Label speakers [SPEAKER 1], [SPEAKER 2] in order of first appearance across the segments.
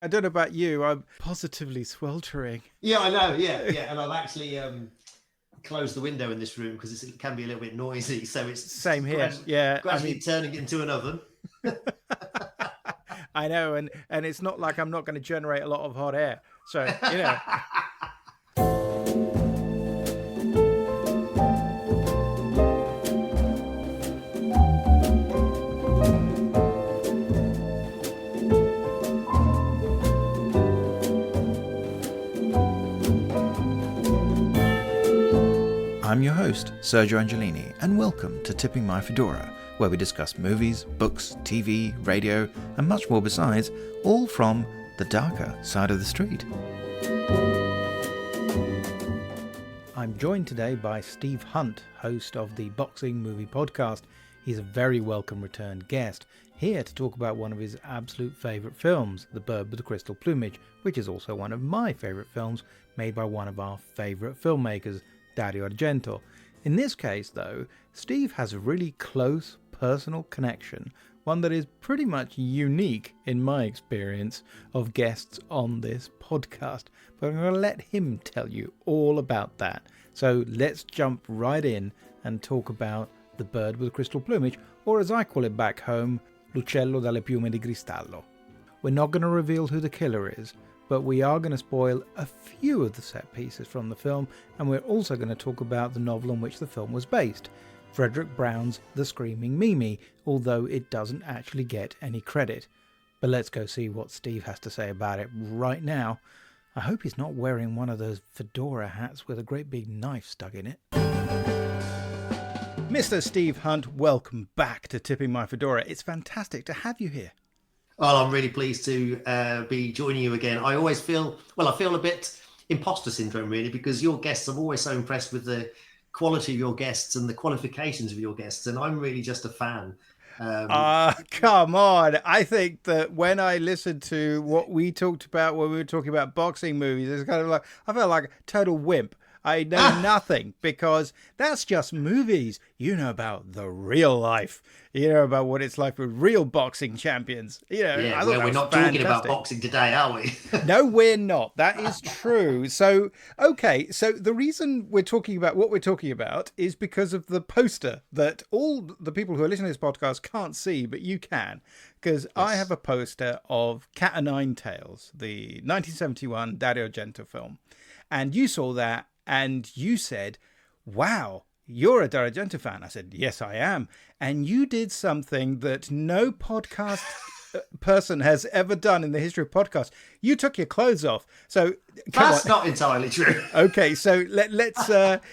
[SPEAKER 1] I don't know about you, I'm positively sweltering.
[SPEAKER 2] Yeah, I know. Yeah. And I've actually closed the window in this room because it can be a little bit noisy. So it's
[SPEAKER 1] Same here.
[SPEAKER 2] gradually turning it into an oven.
[SPEAKER 1] I know, and it's not like I'm not going to generate a lot of hot air. So, you know. I'm your host, Sergio Angelini, and welcome to Tipping My Fedora, where we discuss movies, books, TV, radio, and much more besides, all from the darker side of the street. I'm joined today by Steve Hunt, host of the Boxing Movie Podcast. He's a very welcome return guest, here to talk about one of his absolute favourite films, The Bird with the Crystal Plumage, which is also one of my favourite films, made by one of our favourite filmmakers, Dario Argento. In this case, though, Steve has a really close personal connection, one that is pretty much unique in my experience of guests on this podcast. But I'm going to let him tell you all about that. So let's jump right in and talk about The Bird with Crystal Plumage, or as I call it back home, L'uccello dalle piume di cristallo. We're not going to reveal who the killer is, but we are going to spoil a few of the set pieces from the film, and we're also going to talk about the novel on which the film was based, Fredric Brown's The Screaming Mimi, although it doesn't actually get any credit. But let's go see what Steve has to say about it right now. I hope he's not wearing one of those fedora hats with a great big knife stuck in it. Mr. Steve Hunt, welcome back to Tipping My Fedora. It's fantastic to have you here.
[SPEAKER 2] Well, I'm really pleased to be joining you again. I always feel a bit imposter syndrome, really, because your guests, I'm always so impressed with the quality of your guests and the qualifications of your guests, and I'm really just a fan.
[SPEAKER 1] Come on. I think that when I listened to what we talked about when we were talking about boxing movies, it's kind of like, I felt like a total wimp. I know nothing, because that's just movies. You know about the real life. You know about what it's like with real boxing champions. You know,
[SPEAKER 2] yeah, well, we're not talking about boxing today, are we?
[SPEAKER 1] No, we're not. That is true. So, okay. So the reason we're talking about what we're talking about is because of the poster that all the people who are listening to this podcast can't see, but you can. Because yes. I have a poster of Cat o' Nine Tails, the 1971 Dario Argento film. And you saw that. And you said, wow, you're a Dario Argento fan. I said, yes, I am. And you did something that no podcast person has ever done in the history of podcasts. You took your clothes off. So
[SPEAKER 2] that's not entirely true.
[SPEAKER 1] Okay, so let's.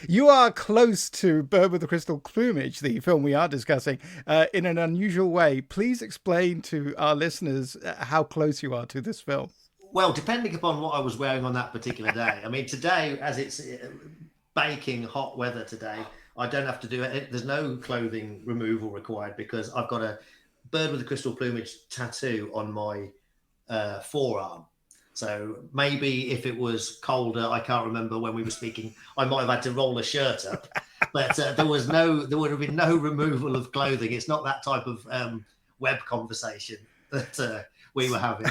[SPEAKER 1] You are close to Bird with the Crystal Plumage, the film we are discussing, in an unusual way. Please explain to our listeners how close you are to this film.
[SPEAKER 2] Well, depending upon what I was wearing on that particular day. I mean, today, as it's baking hot weather today, I don't have to do it. There's no clothing removal required because I've got a Bird with the Crystal Plumage tattoo on my forearm. So maybe if it was colder, I can't remember when we were speaking, I might have had to roll a shirt up. But there would have been no removal of clothing. It's not that type of web conversation that we were having.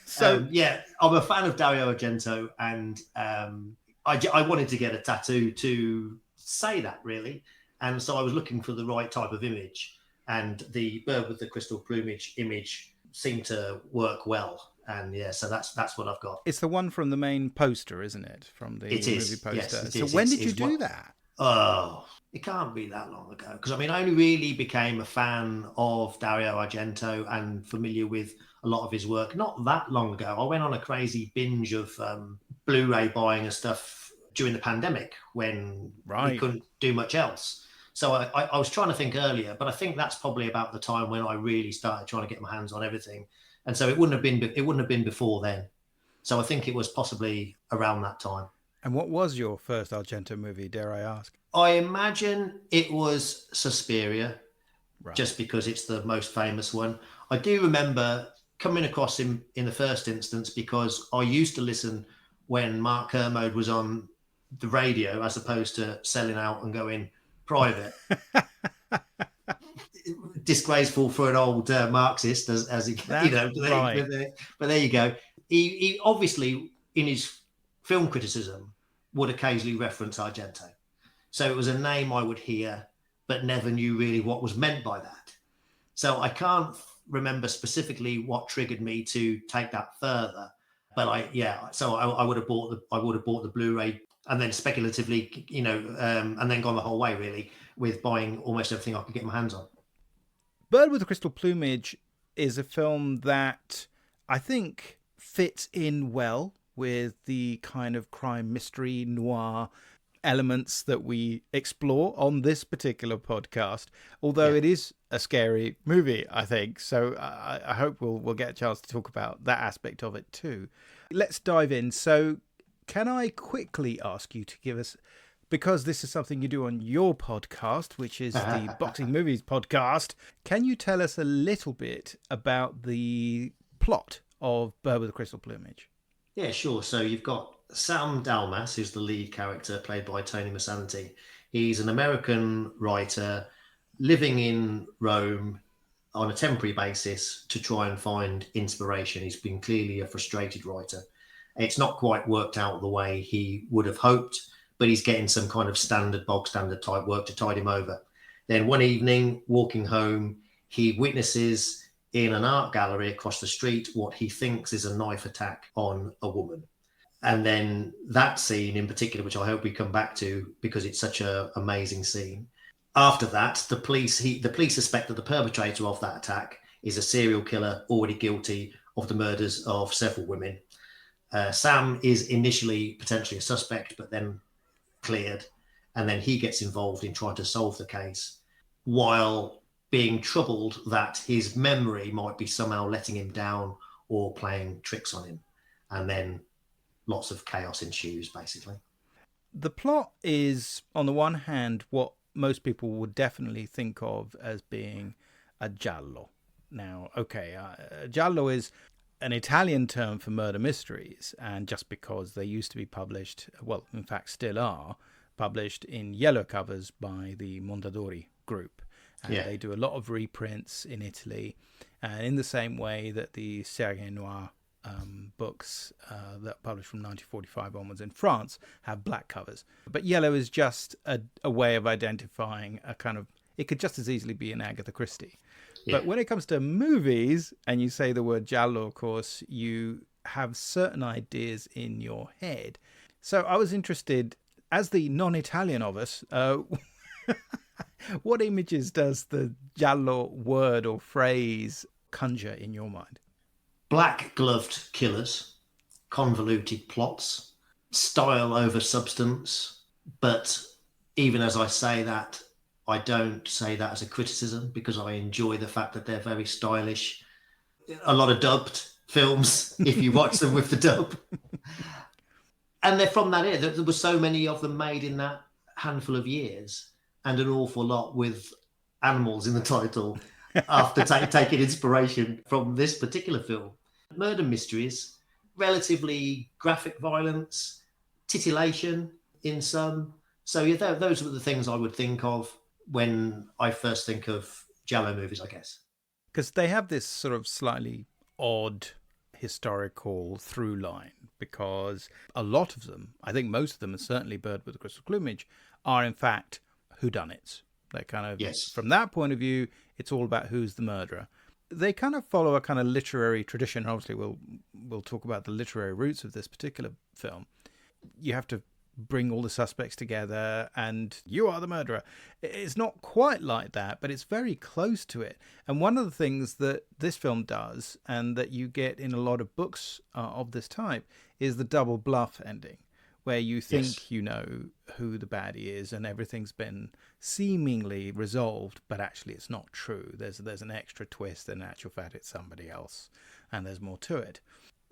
[SPEAKER 2] So yeah, I'm a fan of Dario Argento, and I wanted to get a tattoo to say that, really. And so I was looking for the right type of image, and the Bird with the Crystal Plumage image seemed to work well. And yeah, so that's what I've got.
[SPEAKER 1] It's the one from the main poster, isn't it? From the movie poster.
[SPEAKER 2] Yes,
[SPEAKER 1] so when did you do that?
[SPEAKER 2] Oh, it can't be that long ago. Because I mean, I only really became a fan of Dario Argento and familiar with a lot of his work not that long ago. I went on a crazy binge of Blu-ray buying and stuff during the pandemic when we couldn't do much else. So I was trying to think earlier, but I think that's probably about the time when I really started trying to get my hands on everything. And so it wouldn't have been before then. So I think it was possibly around that time.
[SPEAKER 1] And what was your first Argento movie, dare I ask?
[SPEAKER 2] I imagine it was Suspiria, just because it's the most famous one. I do remember coming across him in the first instance because I used to listen when Mark Kermode was on the radio as opposed to selling out and going private. Disgraceful for an old Marxist, as he,
[SPEAKER 1] That's
[SPEAKER 2] but there you go. he obviously, in his film criticism, would occasionally reference Argento. So it was a name I would hear, but never knew really what was meant by that. So I can't remember specifically what triggered me to take that further. But I would have bought the Blu-ray, and then speculatively, and then gone the whole way really with buying almost everything I could get my hands on.
[SPEAKER 1] Bird with the Crystal Plumage is a film that I think fits in well with the kind of crime mystery noir elements that we explore on this particular podcast, although it is a scary movie, I think. So I hope we'll get a chance to talk about that aspect of it too. Let's dive in. So can I quickly ask you to give us, because this is something you do on your podcast, which is the Boxing Movies podcast, can you tell us a little bit about the plot of Bird with the Crystal Plumage?
[SPEAKER 2] Yeah, sure. So you've got Sam Dalmas, who's the lead character, played by Tony Masanti. He's an American writer living in Rome on a temporary basis to try and find inspiration. He's been clearly a frustrated writer. It's not quite worked out the way he would have hoped, but he's getting some kind of bog standard type work to tide him over. Then one evening, walking home, he witnesses in an art gallery across the street what he thinks is a knife attack on a woman. And then that scene in particular, which I hope we come back to because it's such an amazing scene. After that, the police suspect that the perpetrator of that attack is a serial killer already guilty of the murders of several women. Sam is initially potentially a suspect, but then cleared. And then he gets involved in trying to solve the case while being troubled that his memory might be somehow letting him down or playing tricks on him. And then lots of chaos ensues, basically.
[SPEAKER 1] The plot is, on the one hand, what most people would definitely think of as being a giallo. Now, okay, giallo is an Italian term for murder mysteries, and just because they used to be published, well, in fact still are, published in yellow covers by the Mondadori group. And they do a lot of reprints in Italy, and in the same way that the Série Noire books that are published from 1945 onwards in France have black covers. But yellow is just a way of identifying a kind of, it could just as easily be an Agatha Christie. Yeah. But when it comes to movies, and you say the word giallo, of course, you have certain ideas in your head. So I was interested, as the non-Italian of us, what images does the giallo word or phrase conjure in your mind?
[SPEAKER 2] Black-gloved killers, convoluted plots, style over substance. But even as I say that, I don't say that as a criticism, because I enjoy the fact that they're very stylish. A lot of dubbed films, if you watch them with the dub. And they're from that era. There were so many of them made in that handful of years, and an awful lot with animals in the title after taking inspiration from this particular film. Murder mysteries, relatively graphic violence, titillation in some. So yeah, those were the things I would think of when I first think of giallo movies, I guess.
[SPEAKER 1] Because they have this sort of slightly odd historical through line, because a lot of them, I think most of them, and certainly Bird with the Crystal Plumage, are in fact whodunits. They're kind of, from that point of view, it's all about who's the murderer. They kind of follow a kind of literary tradition. Obviously, we'll talk about the literary roots of this particular film. You have to bring all the suspects together and you are the murderer. It's not quite like that, but it's very close to it. And one of the things that this film does, and that you get in a lot of books of this type, is the double bluff ending, where you think you know who the baddie is and everything's been seemingly resolved, but actually it's not true. There's an extra twist, and in actual fact it's somebody else, and there's more to it.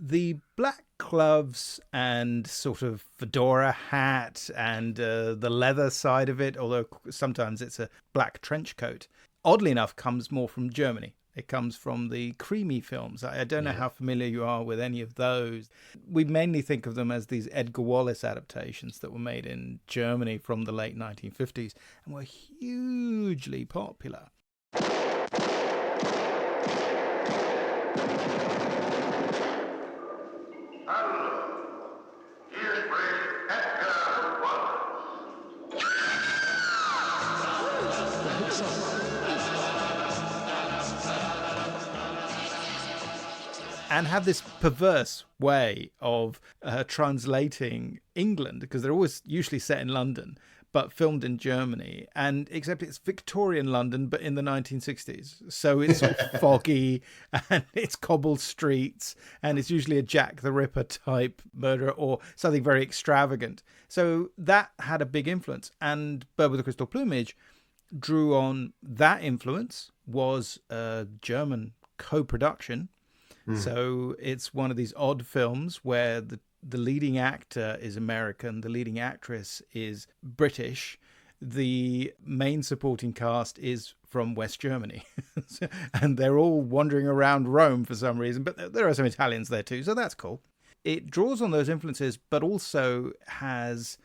[SPEAKER 1] The black gloves and sort of fedora hat and the leather side of it, although sometimes it's a black trench coat, oddly enough comes more from Germany. It comes from the creamy films. I don't know how familiar you are with any of those. We mainly think of them as these Edgar Wallace adaptations that were made in Germany from the late 1950s and were hugely popular. and have this perverse way of translating England, because they're always usually set in London but filmed in Germany, and except it's Victorian London but in the 1960s, so it's sort of foggy and it's cobbled streets, and it's usually a Jack the Ripper type murderer or something very extravagant. So that had a big influence, and Bird with the Crystal Plumage drew on that influence. Was a German co-production. So it's one of these odd films where the leading actor is American, the leading actress is British, the main supporting cast is from West Germany, and they're all wandering around Rome for some reason, but there are some Italians there too, so that's cool. It draws on those influences, but also has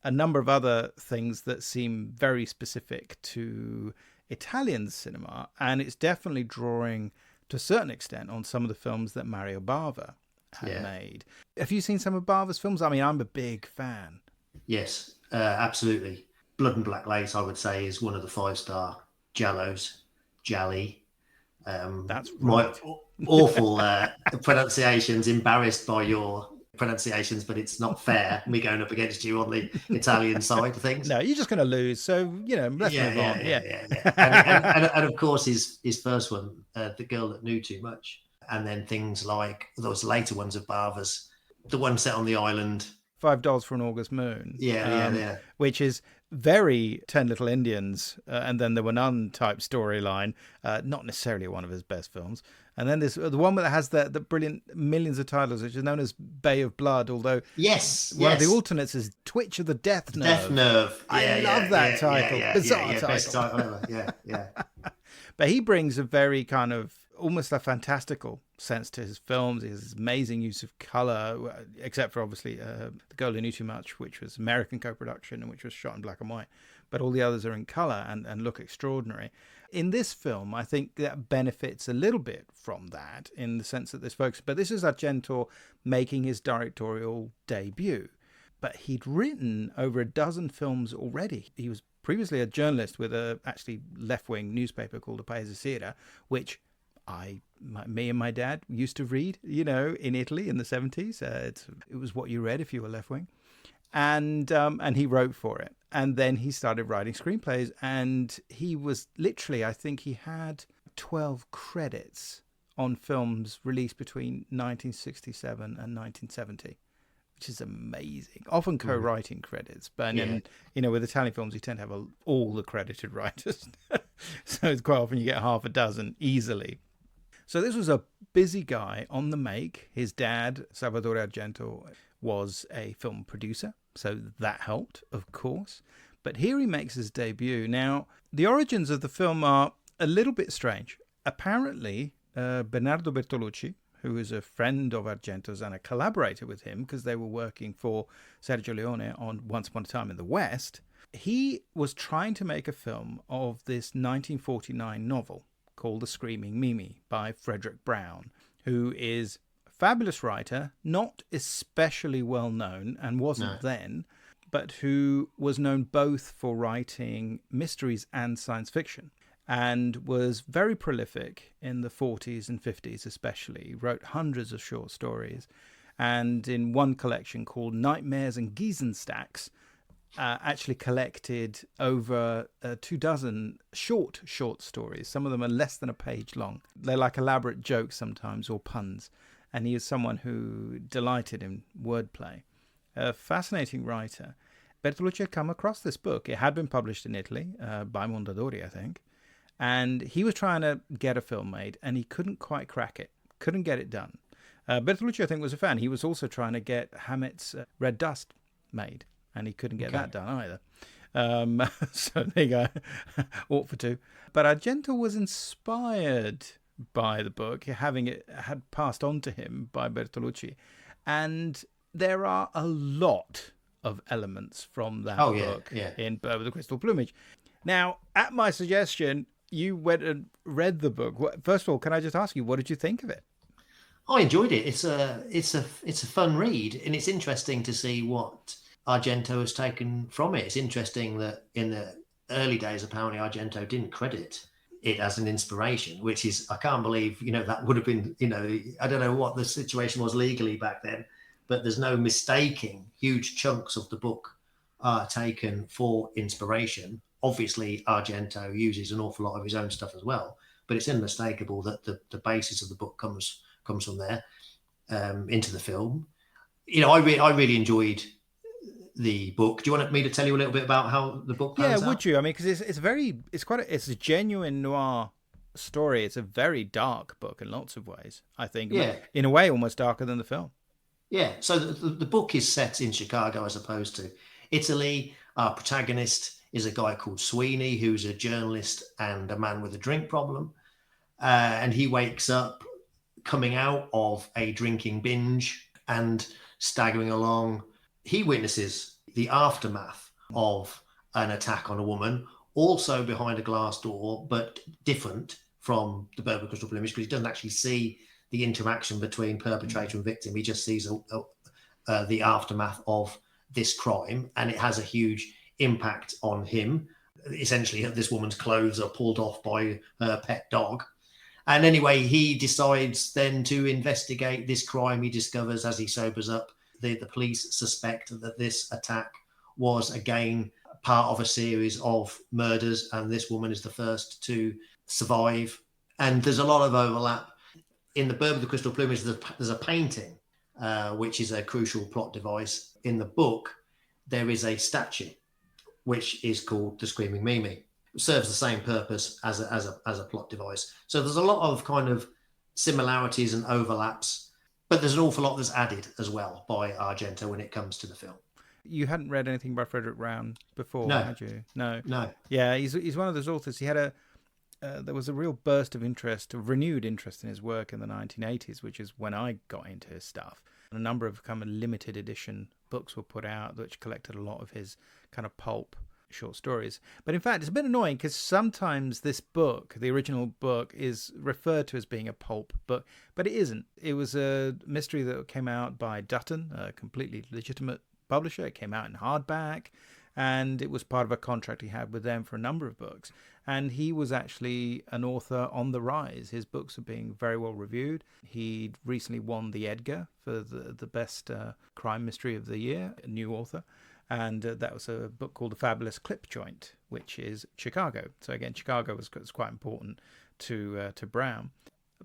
[SPEAKER 1] a number of other things that seem very specific to Italian cinema, and it's definitely drawing to a certain extent on some of the films that Mario Bava had made. Have you seen some of Bava's films? I mean, I'm a big fan.
[SPEAKER 2] Yes, absolutely. Blood and Black Lace, I would say, is one of the 5-star Jallos. Jali.
[SPEAKER 1] That's right.
[SPEAKER 2] My awful pronunciations, embarrassed by your pronunciations, but it's not fair me going up against you on the Italian side of things.
[SPEAKER 1] No, you're just going to lose, so let's move on.
[SPEAKER 2] And of course his first one, The Girl That Knew Too Much, and then things like those later ones of Bava's, the one set on the island,
[SPEAKER 1] $5 for an August Moon, which is very 10 Little Indians, and then There Were None type storyline, not necessarily one of his best films. And then there's the one that has the brilliant millions of titles, which is known as Bay of Blood, although one of the alternates is Twitch of the Death Nerve.
[SPEAKER 2] Death Nerve.
[SPEAKER 1] I love that title. Bizarre title.
[SPEAKER 2] Best title ever. Yeah.
[SPEAKER 1] But he brings a very kind of almost a fantastical sense to his films. He has this amazing use of color, except for obviously The Girl Who Knew Too Much, which was American co-production and which was shot in black and white. But all the others are in color and look extraordinary. In this film, I think that benefits a little bit from that in the sense that this focus. But this is Argento making his directorial debut. But he'd written over a dozen films already. He was previously a journalist with a actually left-wing newspaper called The Paese Sera, which me and my dad used to read, in Italy in the 70s. It was what you read if you were left-wing. And he wrote for it. And then he started writing screenplays. And he was literally, I think he had 12 credits on films released between 1967 and 1970, which is amazing. Often co-writing credits. But, with Italian films, you tend to have all the credited writers. So it's quite often you get half a dozen easily. So this was a busy guy on the make. His dad, Salvatore Argento, was a film producer, so that helped, of course. But here he makes his debut. Now, the origins of the film are a little bit strange. Apparently, Bernardo Bertolucci, who is a friend of Argento's and a collaborator with him because they were working for Sergio Leone on Once Upon a Time in the West, he was trying to make a film of this 1949 novel called The Screaming Mimi by Fredric Brown, who is a fabulous writer, not especially well known and wasn't then, but who was known both for writing mysteries and science fiction, and was very prolific in the 40s and 50s especially. He wrote hundreds of short stories, and in one collection called Nightmares and Giesenstacks, actually collected over 24 short stories. Some of them are less than a page long. They're like elaborate jokes sometimes, or puns. And he is someone who delighted in wordplay. A fascinating writer. Bertolucci had come across this book. It had been published in Italy by Mondadori, I think. And he was trying to get a film made, and he couldn't quite crack it. Couldn't get it done. Bertolucci, I think, was a fan. He was also trying to get Hammett's Red Dust made, and he couldn't get that done either. So there you go. Ought for two. But Argento was inspired by the book, having it had passed on to him by Bertolucci. And there are a lot of elements from that book in Bird with the Crystal Plumage. Now, at my suggestion, you went and read the book. First of all, can I just ask you, what did you think of it?
[SPEAKER 2] I enjoyed it. It's a fun read, and it's interesting to see what Argento has taken from it. It's interesting that in the early days, apparently Argento didn't credit it as an inspiration, which is, I can't believe, that would have been, I don't know what the situation was legally back then, but there's no mistaking huge chunks of the book are taken for inspiration. Obviously, Argento uses an awful lot of his own stuff as well, but it's unmistakable that the basis of the book comes from there into the film. I really enjoyed the book. Do you want me to tell you a little bit about how the book pans out?
[SPEAKER 1] Yeah, would you? I mean, because it's a genuine noir story. It's a very dark book in lots of ways, I think.
[SPEAKER 2] Yeah.
[SPEAKER 1] In a way, almost darker than the film.
[SPEAKER 2] Yeah. So the book is set in Chicago as opposed to Italy. Our protagonist is a guy called Sweeney, who's a journalist and a man with a drink problem. And he wakes up coming out of a drinking binge and staggering along. He witnesses the aftermath of an attack on a woman, also behind a glass door, but different from the Bourbon Crystal Plumage, because he doesn't actually see the interaction between perpetrator and victim. He just sees the aftermath of this crime, and it has a huge impact on him. Essentially, this woman's clothes are pulled off by her pet dog. And anyway, he decides then to investigate this crime. He discovers as he sobers up, the police suspect that this attack was, again, part of a series of murders, and this woman is the first to survive. And there's a lot of overlap. In the Bourbon of the Crystal Plumage, there's a painting, which is a crucial plot device. In the book, there is a statue, which is called the Screaming Mimi. It serves the same purpose as a plot device. So there's a lot of kind of similarities and overlaps, but there's an awful lot that's added as well by Argento when it comes to the film.
[SPEAKER 1] You hadn't read anything by Fredric Brown before, had you? No. Yeah, he's one of those authors. He had there was a real burst of interest, a renewed interest in his work in the 1980s, which is when I got into his stuff. And a number of kind of limited edition books were put out which collected a lot of his kind of pulp short stories. But in fact, it's a bit annoying because sometimes this book, the original book, is referred to as being a pulp book, but it isn't. It was a mystery that came out by Dutton, a completely legitimate publisher. It came out in hardback, and it was part of a contract he had with them for a number of books. And he was actually an author on the rise. His books are being very well reviewed. He recently won the Edgar for the best crime mystery of the year, a new author. And that was a book called The Fabulous Clip Joint, which is Chicago. So again, Chicago was quite important to Brown.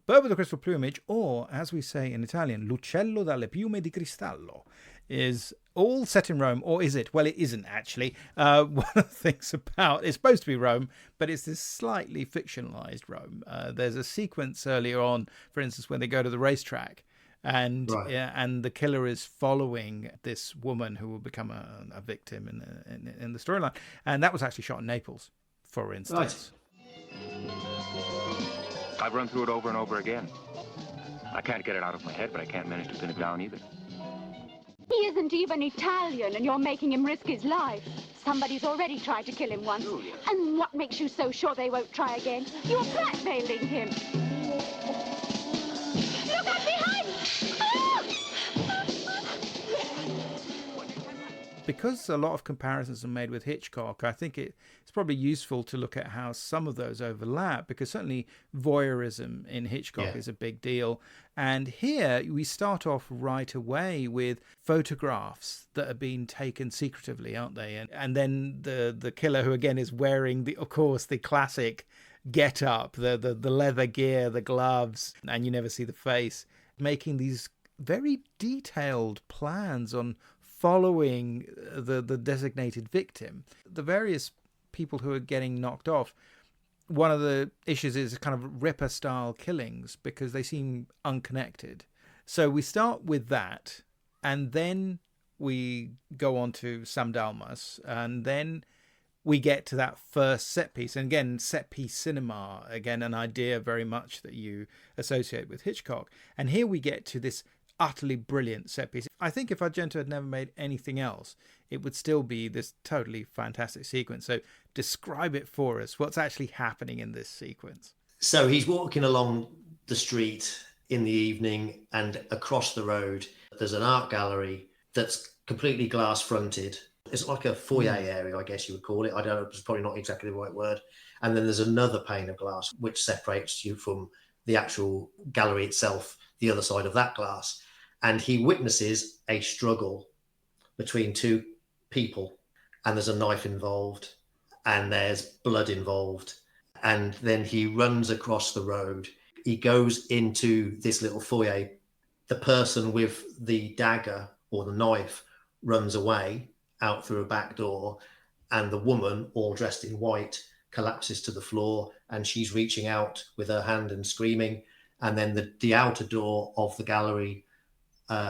[SPEAKER 1] Bourbon of the Crystal Plumage, or as we say in Italian, L'uccello dalle piume di cristallo, is all set in Rome, or is it? Well, it isn't actually. One of the things about it's supposed to be Rome, but it's this slightly fictionalized Rome. There's a sequence earlier on, for instance, when they go to the racetrack, and
[SPEAKER 2] right.
[SPEAKER 1] And the killer is following this woman who will become a victim in the storyline, and that was actually shot in Naples, for instance.
[SPEAKER 3] Right. I've run through it over and over again. I can't get it out of my head, but I can't manage to pin it down either.
[SPEAKER 4] He isn't even Italian, and you're making him risk his life. Somebody's already tried to kill him once.
[SPEAKER 3] Julia.
[SPEAKER 4] And what makes you so sure they won't try again? You're blackmailing him. Look out behind! Ah!
[SPEAKER 1] Because a lot of comparisons are made with Hitchcock, I think it's probably useful to look at how some of those overlap, because certainly voyeurism in Hitchcock is a big deal. And here we start off right away with photographs that are being taken secretively, aren't they? And then the killer, who again is wearing, of course, the classic get-up, the leather gear, the gloves, and you never see the face, making these very detailed plans on following the designated victim. The various people who are getting knocked off, one of the issues is kind of Ripper-style killings because they seem unconnected. So we start with that, and then we go on to Sam Dalmas, and then we get to that first set piece. And again, set piece cinema, again, an idea very much that you associate with Hitchcock. And here we get to this utterly brilliant set piece. I think if Argento had never made anything else, it would still be this totally fantastic sequence. So describe it for us. What's actually happening in this sequence?
[SPEAKER 2] So he's walking along the street in the evening, and across the road, there's an art gallery that's completely glass fronted. It's like a foyer area, I guess you would call it. I don't know, it's probably not exactly the right word. And then there's another pane of glass which separates you from the actual gallery itself, the other side of that glass. And he witnesses a struggle between two people, and there's a knife involved, and there's blood involved. And then he runs across the road. He goes into this little foyer. The person with the dagger or the knife runs away out through a back door, and the woman, all dressed in white, collapses to the floor, and she's reaching out with her hand and screaming. And then the outer door of the gallery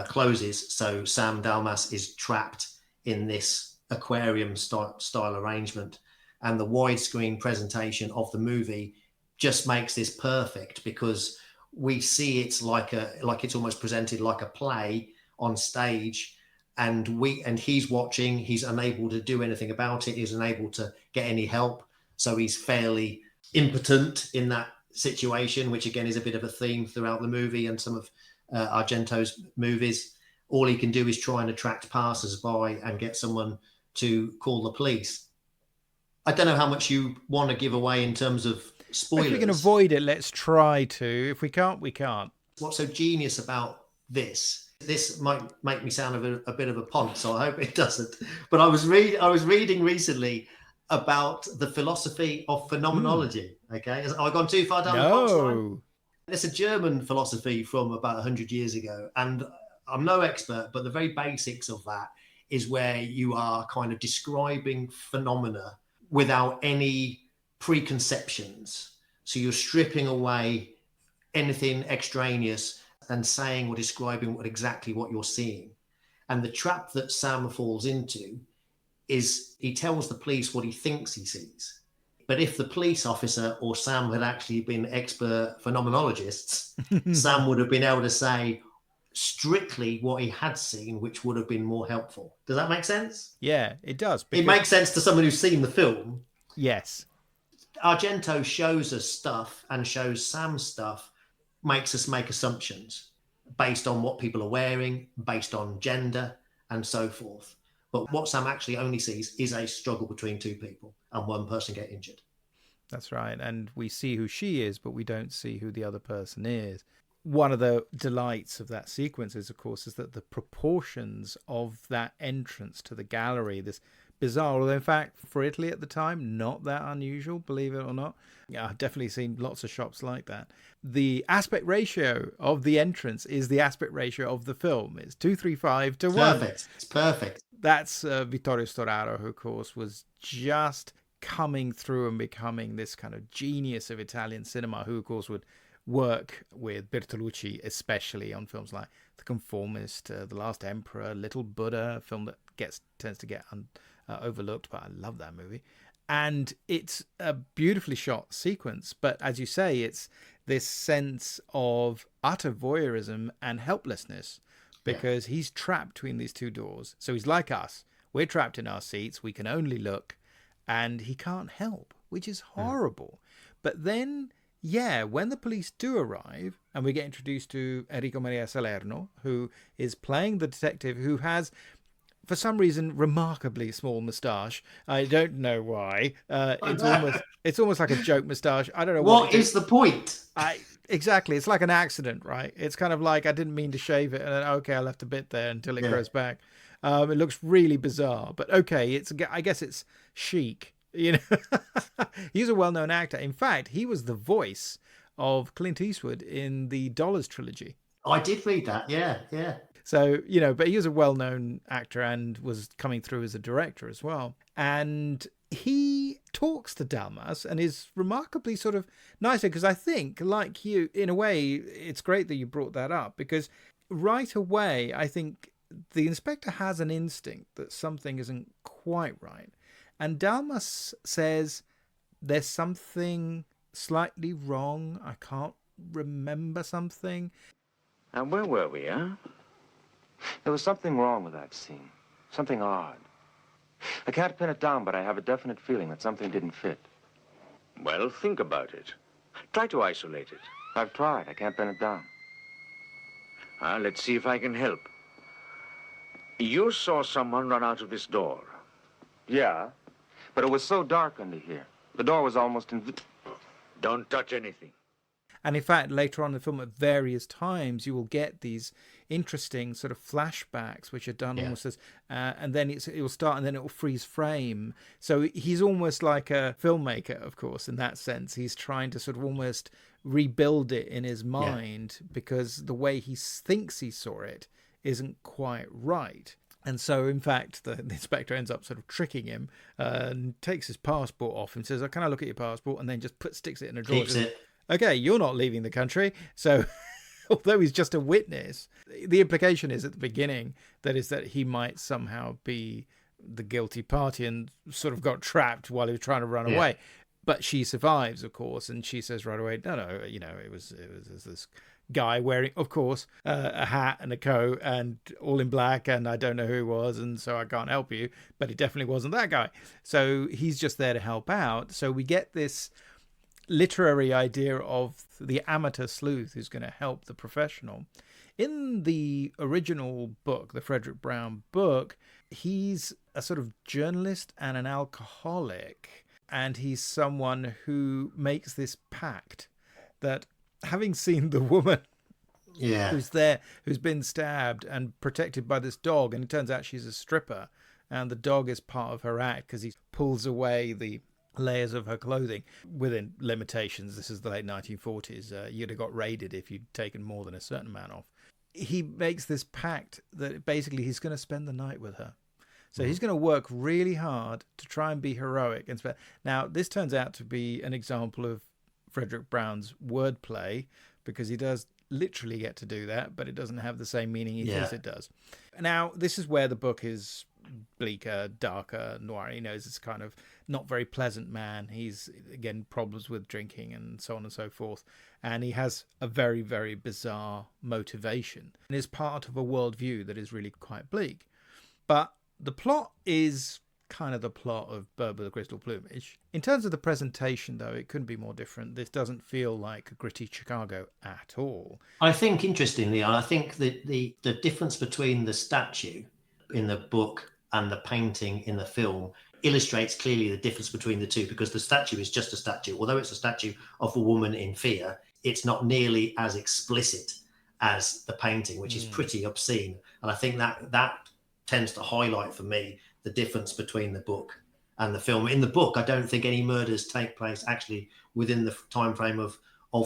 [SPEAKER 2] closes, so Sam Dalmas is trapped in this aquarium style arrangement. And the widescreen presentation of the movie just makes this perfect, because we see it's like it's almost presented like a play on stage, and he's watching. He's unable to do anything about it. He's unable to get any help, so he's fairly impotent in that situation, which again is a bit of a theme throughout the movie and some of Argento's movies. All he can do is try and attract passers-by and get someone to call the police. I don't know how much you want to give away in terms of spoilers.
[SPEAKER 1] If we can avoid it, let's try to. If we can't, we can't.
[SPEAKER 2] What's so genius about this might make me sound a bit of a ponce, so I hope it doesn't. But I was reading recently about the philosophy of phenomenology. Okay, have I gone too far down the ponce line? It's a German philosophy from about 100 years ago, and I'm no expert, but the very basics of that is where you are kind of describing phenomena without any preconceptions. So you're stripping away anything extraneous and saying or describing exactly what you're seeing. And the trap that Sam falls into is he tells the police what he thinks he sees. But if the police officer or Sam had actually been expert phenomenologists, Sam would have been able to say strictly what he had seen, which would have been more helpful. Does that make sense?
[SPEAKER 1] Yeah, it does.
[SPEAKER 2] It makes sense to someone who's seen the film.
[SPEAKER 1] Yes.
[SPEAKER 2] Argento shows us stuff and shows Sam stuff, makes us make assumptions based on what people are wearing, based on gender, and so forth. But what Sam actually only sees is a struggle between two people and one person get injured.
[SPEAKER 1] That's right. And we see who she is, but we don't see who the other person is. One of the delights of that sequence is, of course, is that the proportions of that entrance to the gallery, this bizarre, although in fact for Italy at the time, not that unusual, believe it or not. Yeah, I've definitely seen lots of shops like that. The aspect ratio of the entrance is the aspect ratio of the film. It's 2:3:5 to 1.
[SPEAKER 2] Perfect. It's perfect.
[SPEAKER 1] That's Vittorio Storaro, who of course was just coming through and becoming this kind of genius of Italian cinema, who of course would work with Bertolucci, especially on films like The Conformist, The Last Emperor, Little Buddha, a film that tends to get overlooked, but I love that movie. And it's a beautifully shot sequence, but as you say, it's this sense of utter voyeurism and helplessness, because he's trapped between these two doors. So he's like us. We're trapped in our seats. We can only look, and he can't help, which is horrible. But then, when the police do arrive, and we get introduced to Enrico Maria Salerno, who is playing the detective, who has, for some reason, remarkably small moustache. I don't know why. It's almost like a joke moustache. I don't know
[SPEAKER 2] what is the point.
[SPEAKER 1] Exactly. It's like an accident, right? It's kind of like I didn't mean to shave it, and then, okay, I left a bit there until it grows back. It looks really bizarre, but okay. I guess it's chic. You know, he's a well-known actor. In fact, he was the voice of Clint Eastwood in the Dollars trilogy.
[SPEAKER 2] I did read that. Yeah.
[SPEAKER 1] So, but he was a well-known actor and was coming through as a director as well. And he talks to Dalmas and is remarkably sort of nice, because I think, like you, in a way, it's great that you brought that up, because right away, I think the inspector has an instinct that something isn't quite right. And Dalmas says, there's something slightly wrong. I can't remember something.
[SPEAKER 3] And where were we, huh? There was something wrong with that scene. Something odd. I can't pin it down, but I have a definite feeling that something didn't fit.
[SPEAKER 5] Well, think about it. Try to isolate it.
[SPEAKER 3] I've tried. I can't pin it down.
[SPEAKER 5] Let's see if I can help. You saw someone run out of this door.
[SPEAKER 3] Yeah, but it was so dark under here. The door was almost
[SPEAKER 5] Don't touch anything.
[SPEAKER 1] And in fact, later on in the film, at various times, you will get these interesting sort of flashbacks, which are done almost as, and then it will start and then it will freeze frame. So he's almost like a filmmaker, of course, in that sense. He's trying to sort of almost rebuild it in his mind because the way he thinks he saw it isn't quite right. And so, in fact, the inspector ends up sort of tricking him and takes his passport off and says, "Oh, can I look at your passport?" And then just sticks it in a drawer.
[SPEAKER 2] Keeps it.
[SPEAKER 1] Okay, you're not leaving the country. So although he's just a witness, the implication is at the beginning that he might somehow be the guilty party and sort of got trapped while he was trying to run away. But she survives, of course, and she says right away, no, it was this guy wearing, of course, a hat and a coat and all in black, and I don't know who he was, and so I can't help you. But it definitely wasn't that guy. So he's just there to help out. So we get this literary idea of the amateur sleuth who's going to help the professional. In the original book, the Fredric Brown book, he's a sort of journalist and an alcoholic, and he's someone who makes this pact that, having seen the woman who's been stabbed and protected by this dog, and it turns out she's a stripper, and the dog is part of her act because he pulls away the layers of her clothing within limitations. This is the late 1940s. You'd have got raided if you'd taken more than a certain amount off. He makes this pact that basically he's going to spend the night with her. So he's going to work really hard to try and be heroic. Now, this turns out to be an example of Fredric Brown's wordplay, because he does literally get to do that, but it doesn't have the same meaning he thinks it does. Now, this is where the book is bleaker, darker, noir. He knows it's kind of not very pleasant man. He's, again, problems with drinking and so on and so forth. And he has a very, very bizarre motivation and is part of a worldview that is really quite bleak. But the plot is kind of the plot of Bird with the Crystal Plumage. In terms of the presentation, though, it couldn't be more different. This doesn't feel like a gritty Chicago at all.
[SPEAKER 2] I think, interestingly, I think that the difference between the statue in the book and the painting in the film illustrates clearly the difference between the two, because the statue is just a statue. Although it's a statue of a woman in fear, it's not nearly as explicit as the painting, which is pretty obscene. And I think that tends to highlight for me the difference between the book and the film. In the book, I don't think any murders take place actually within the time frame of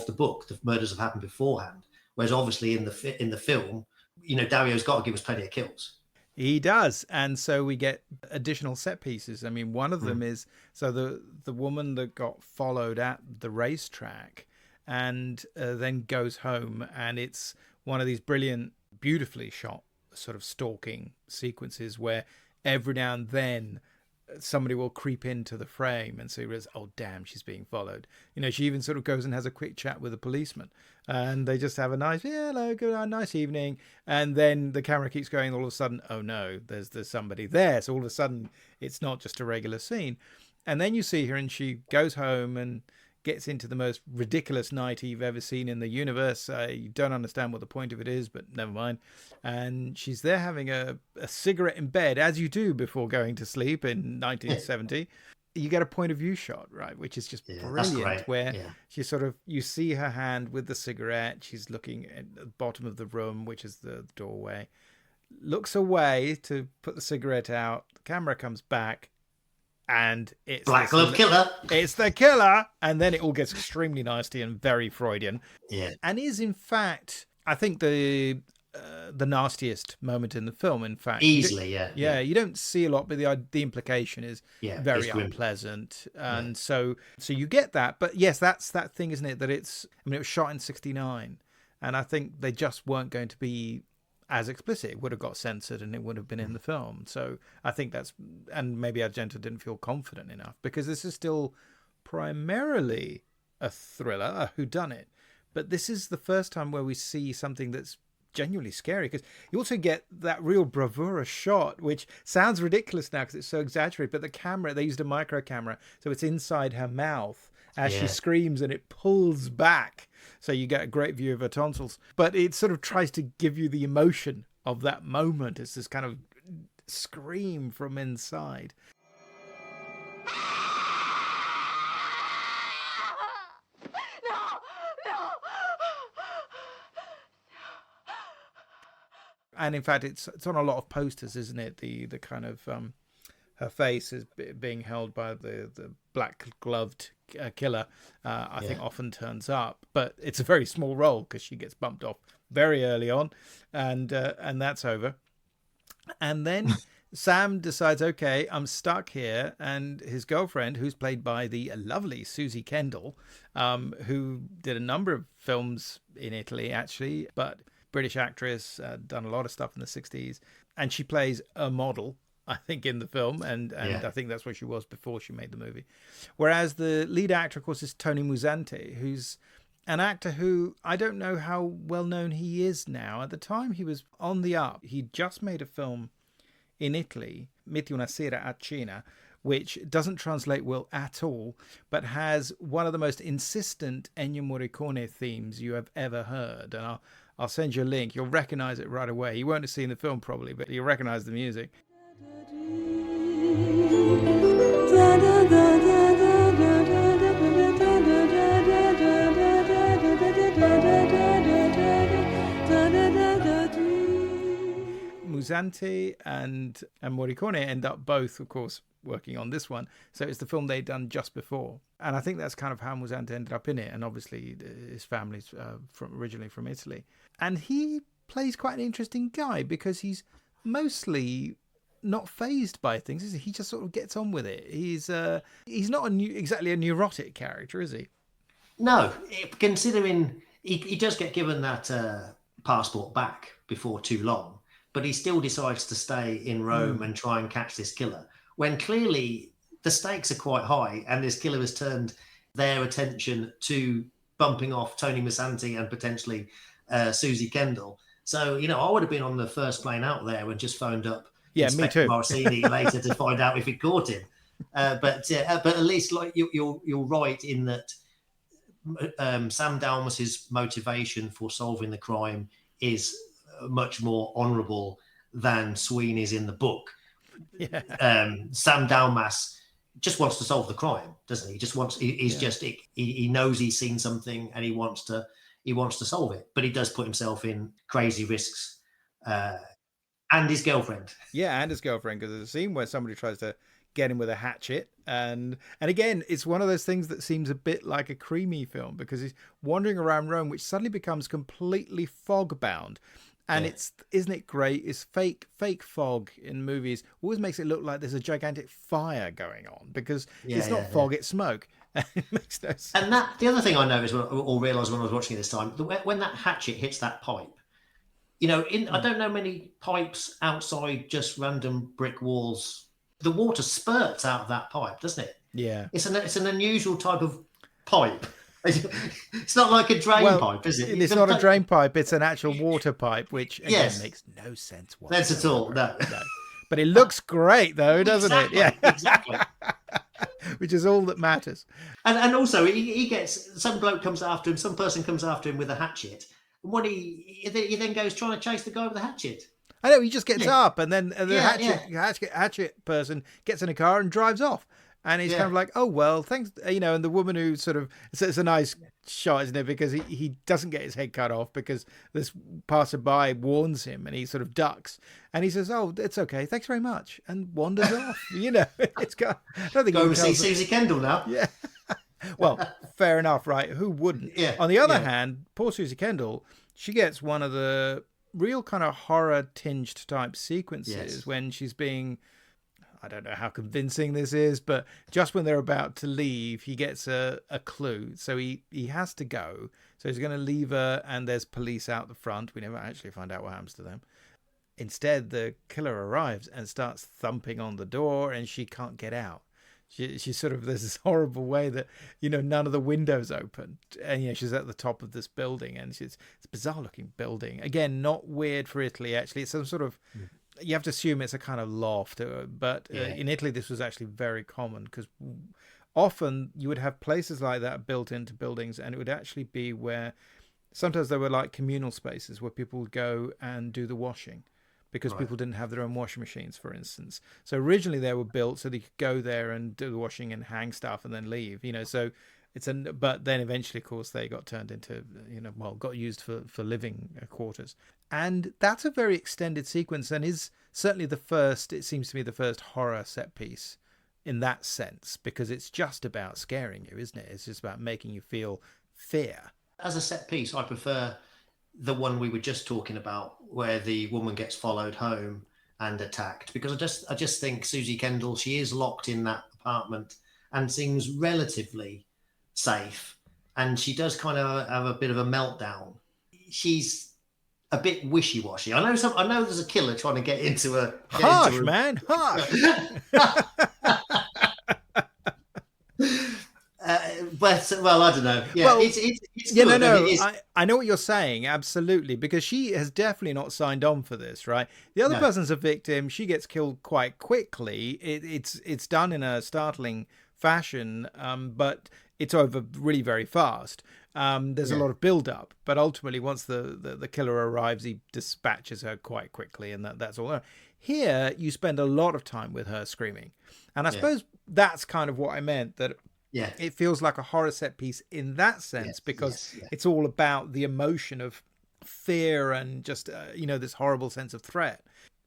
[SPEAKER 2] the book. The murders have happened beforehand. Whereas obviously in the film, Dario's got to give us plenty of kills.
[SPEAKER 1] He does. And so we get additional set pieces. I mean, one of them is, so the woman that got followed at the racetrack and then goes home, and it's one of these brilliant, beautifully shot sort of stalking sequences where every now and then somebody will creep into the frame and say, oh, damn, she's being followed. She even sort of goes and has a quick chat with a policeman, and they just have a nice, hello, good, nice evening. And then the camera keeps going. All of a sudden, oh no, there's somebody there. So all of a sudden, it's not just a regular scene. And then you see her, and she goes home and gets into the most ridiculous night you've ever seen in the universe. You don't understand what the point of it is, but never mind. And she's there having a cigarette in bed, as you do before going to sleep in 1970. You get a point of view shot, right, which is just brilliant, where she sort of, you see her hand with the cigarette. She's looking at the bottom of the room, which is the doorway, looks away to put the cigarette out. The camera comes back, and it's
[SPEAKER 2] Black Glove Killer.
[SPEAKER 1] It's the killer. And then it all gets extremely nasty and very Freudian.
[SPEAKER 2] Yeah.
[SPEAKER 1] And is, in fact, I think the nastiest moment in the film, in fact.
[SPEAKER 2] Easily,
[SPEAKER 1] yeah. You don't see a lot, but the implication is very unpleasant. And so you get that. But yes, that's that thing, isn't it? That it was shot in 1969. And I think they just weren't going to be as explicit. It would have got censored and it would have been in the film. So I think and maybe Argento didn't feel confident enough, because this is still primarily a thriller, a whodunit. But this is the first time where we see something that's genuinely scary, because you also get that real bravura shot, which sounds ridiculous now because it's so exaggerated, but the camera, they used a micro camera, so it's inside her mouth as she screams, and it pulls back, so you get a great view of her tonsils. But it sort of tries to give you the emotion of that moment. It's this kind of scream from inside. And in fact, it's on a lot of posters, isn't it? The kind of her face is being held by the black gloved killer. I think often turns up, but it's a very small role because she gets bumped off very early on, and that's over. And then Sam decides, okay, I'm stuck here, and his girlfriend, who's played by the lovely Susie Kendall, who did a number of films in Italy actually, but British actress, done a lot of stuff in the 60s, and she plays a model, I think, in the film, and I think that's what she was before she made the movie. Whereas the lead actor, of course, is Tony Musante, who's an actor who I don't know how well known he is now. At the time, he was on the up. He'd just made a film in Italy, Metti una sera a cena, which doesn't translate well at all, but has one of the most insistent Ennio Morricone themes you have ever heard. And I'll send you a link. You'll recognize it right away. You won't have seen the film probably, but you'll recognize the music. Musante and Morricone end up both, of course, working on this one. So it's the film they'd done just before. And I think that's kind of how Musante ended up in it. And obviously his family's originally from Italy. And he plays quite an interesting guy because he's mostly not fazed by things, is he? He just sort of gets on with it. He's not exactly a neurotic character, is he?
[SPEAKER 2] No, considering he does get given that passport back before too long, but he still decides to stay in Rome and try and catch this killer, when clearly the stakes are quite high and this killer has turned their attention to bumping off Tony Musante and potentially Susie Kendall. So, I would have been on the first plane out there and just phoned up
[SPEAKER 1] Inspector
[SPEAKER 2] Morosini later to find out if he caught him. But at least, like you're right in that Sam Dalmas's motivation for solving the crime is much more honourable than Sweeney's in the book. Sam Dalmas just wants to solve the crime, doesn't he? He just wants. He knows he's seen something and he wants to solve it. But he does put himself in crazy risks. And his girlfriend.
[SPEAKER 1] Yeah, and his girlfriend, because there's a scene where somebody tries to get him with a hatchet. And again, it's one of those things that seems a bit like a Creamy film, because he's wandering around Rome, which suddenly becomes completely fog-bound. And isn't it great? It's fake fog in movies always makes it look like there's a gigantic fire going on, because it's not fog, it's smoke. It makes no sense.
[SPEAKER 2] And the other thing I noticed or realised when I was watching it this time, when that hatchet hits that pipe, I don't know many pipes outside just random brick walls. The water spurts out of that pipe, doesn't it?
[SPEAKER 1] Yeah.
[SPEAKER 2] It's an unusual type of pipe. It's not like a drain pipe, is it?
[SPEAKER 1] It's not a drain pipe. It's an actual water pipe, which again makes no sense whatsoever.
[SPEAKER 2] That's at all. No.
[SPEAKER 1] But it looks great, though, doesn't it? Yeah,
[SPEAKER 2] exactly.
[SPEAKER 1] Which is all that matters.
[SPEAKER 2] And also, he gets some bloke comes after him. Some person comes after him with a hatchet. And when he then goes trying to chase the guy with the hatchet.
[SPEAKER 1] I know, he just gets up, and then the hatchet person gets in a car and drives off. And he's kind of like, oh, well, thanks. And the woman who sort of, it's a nice shot, isn't it? Because he doesn't get his head cut off because this passerby warns him and he sort of ducks. And he says, oh, it's okay. Thanks very much. And wanders off. It's got, I don't think
[SPEAKER 2] go and see Susie Kendall now.
[SPEAKER 1] Yeah. Well, fair enough, right? Who wouldn't?
[SPEAKER 2] Yeah.
[SPEAKER 1] On the other hand, poor Susie Kendall, she gets one of the real kind of horror-tinged type sequences when she's being... I don't know how convincing this is, but just when they're about to leave, he gets a clue. So he has to go. So he's going to leave her, and there's police out the front. We never actually find out what happens to them. Instead, the killer arrives and starts thumping on the door, and she can't get out. She's sort of, there's this horrible way that, none of the windows open. And, she's at the top of this building, and it's a bizarre-looking building. Again, not weird for Italy, actually. It's some sort of... You have to assume it's a kind of loft, but in Italy this was actually very common, because often you would have places like that built into buildings, and it would actually be where sometimes there were like communal spaces where people would go and do the washing, because people didn't have their own washing machines, for instance. So originally they were built so they could go there and do the washing and hang stuff and then leave, so but then eventually, of course, they got turned into, got used for living quarters. And that's a very extended sequence and is certainly it seems to me, the first horror set piece in that sense, because it's just about scaring you, isn't it? It's just about making you feel fear.
[SPEAKER 2] As a set piece, I prefer the one we were just talking about, where the woman gets followed home and attacked, because I just think Susie Kendall, she is locked in that apartment and seems relatively safe, and she does kind of have a bit of a meltdown. She's a bit wishy-washy. I know there's a killer trying to get into a
[SPEAKER 1] harsh.
[SPEAKER 2] But well, I don't know. Yeah, well, it's
[SPEAKER 1] yeah, good. No. I know what you're saying, absolutely, because she has definitely not signed on for this, right? The other person's a victim. She gets killed quite quickly. It's done in a startling fashion, but it's over really very fast. There's a lot of build-up, but ultimately, once the killer arrives, he dispatches her quite quickly, and that's all. Here, you spend a lot of time with her screaming, and I suppose that's kind of what I meant, that it feels like a horror set piece in that sense, because it's all about the emotion of fear and just this horrible sense of threat.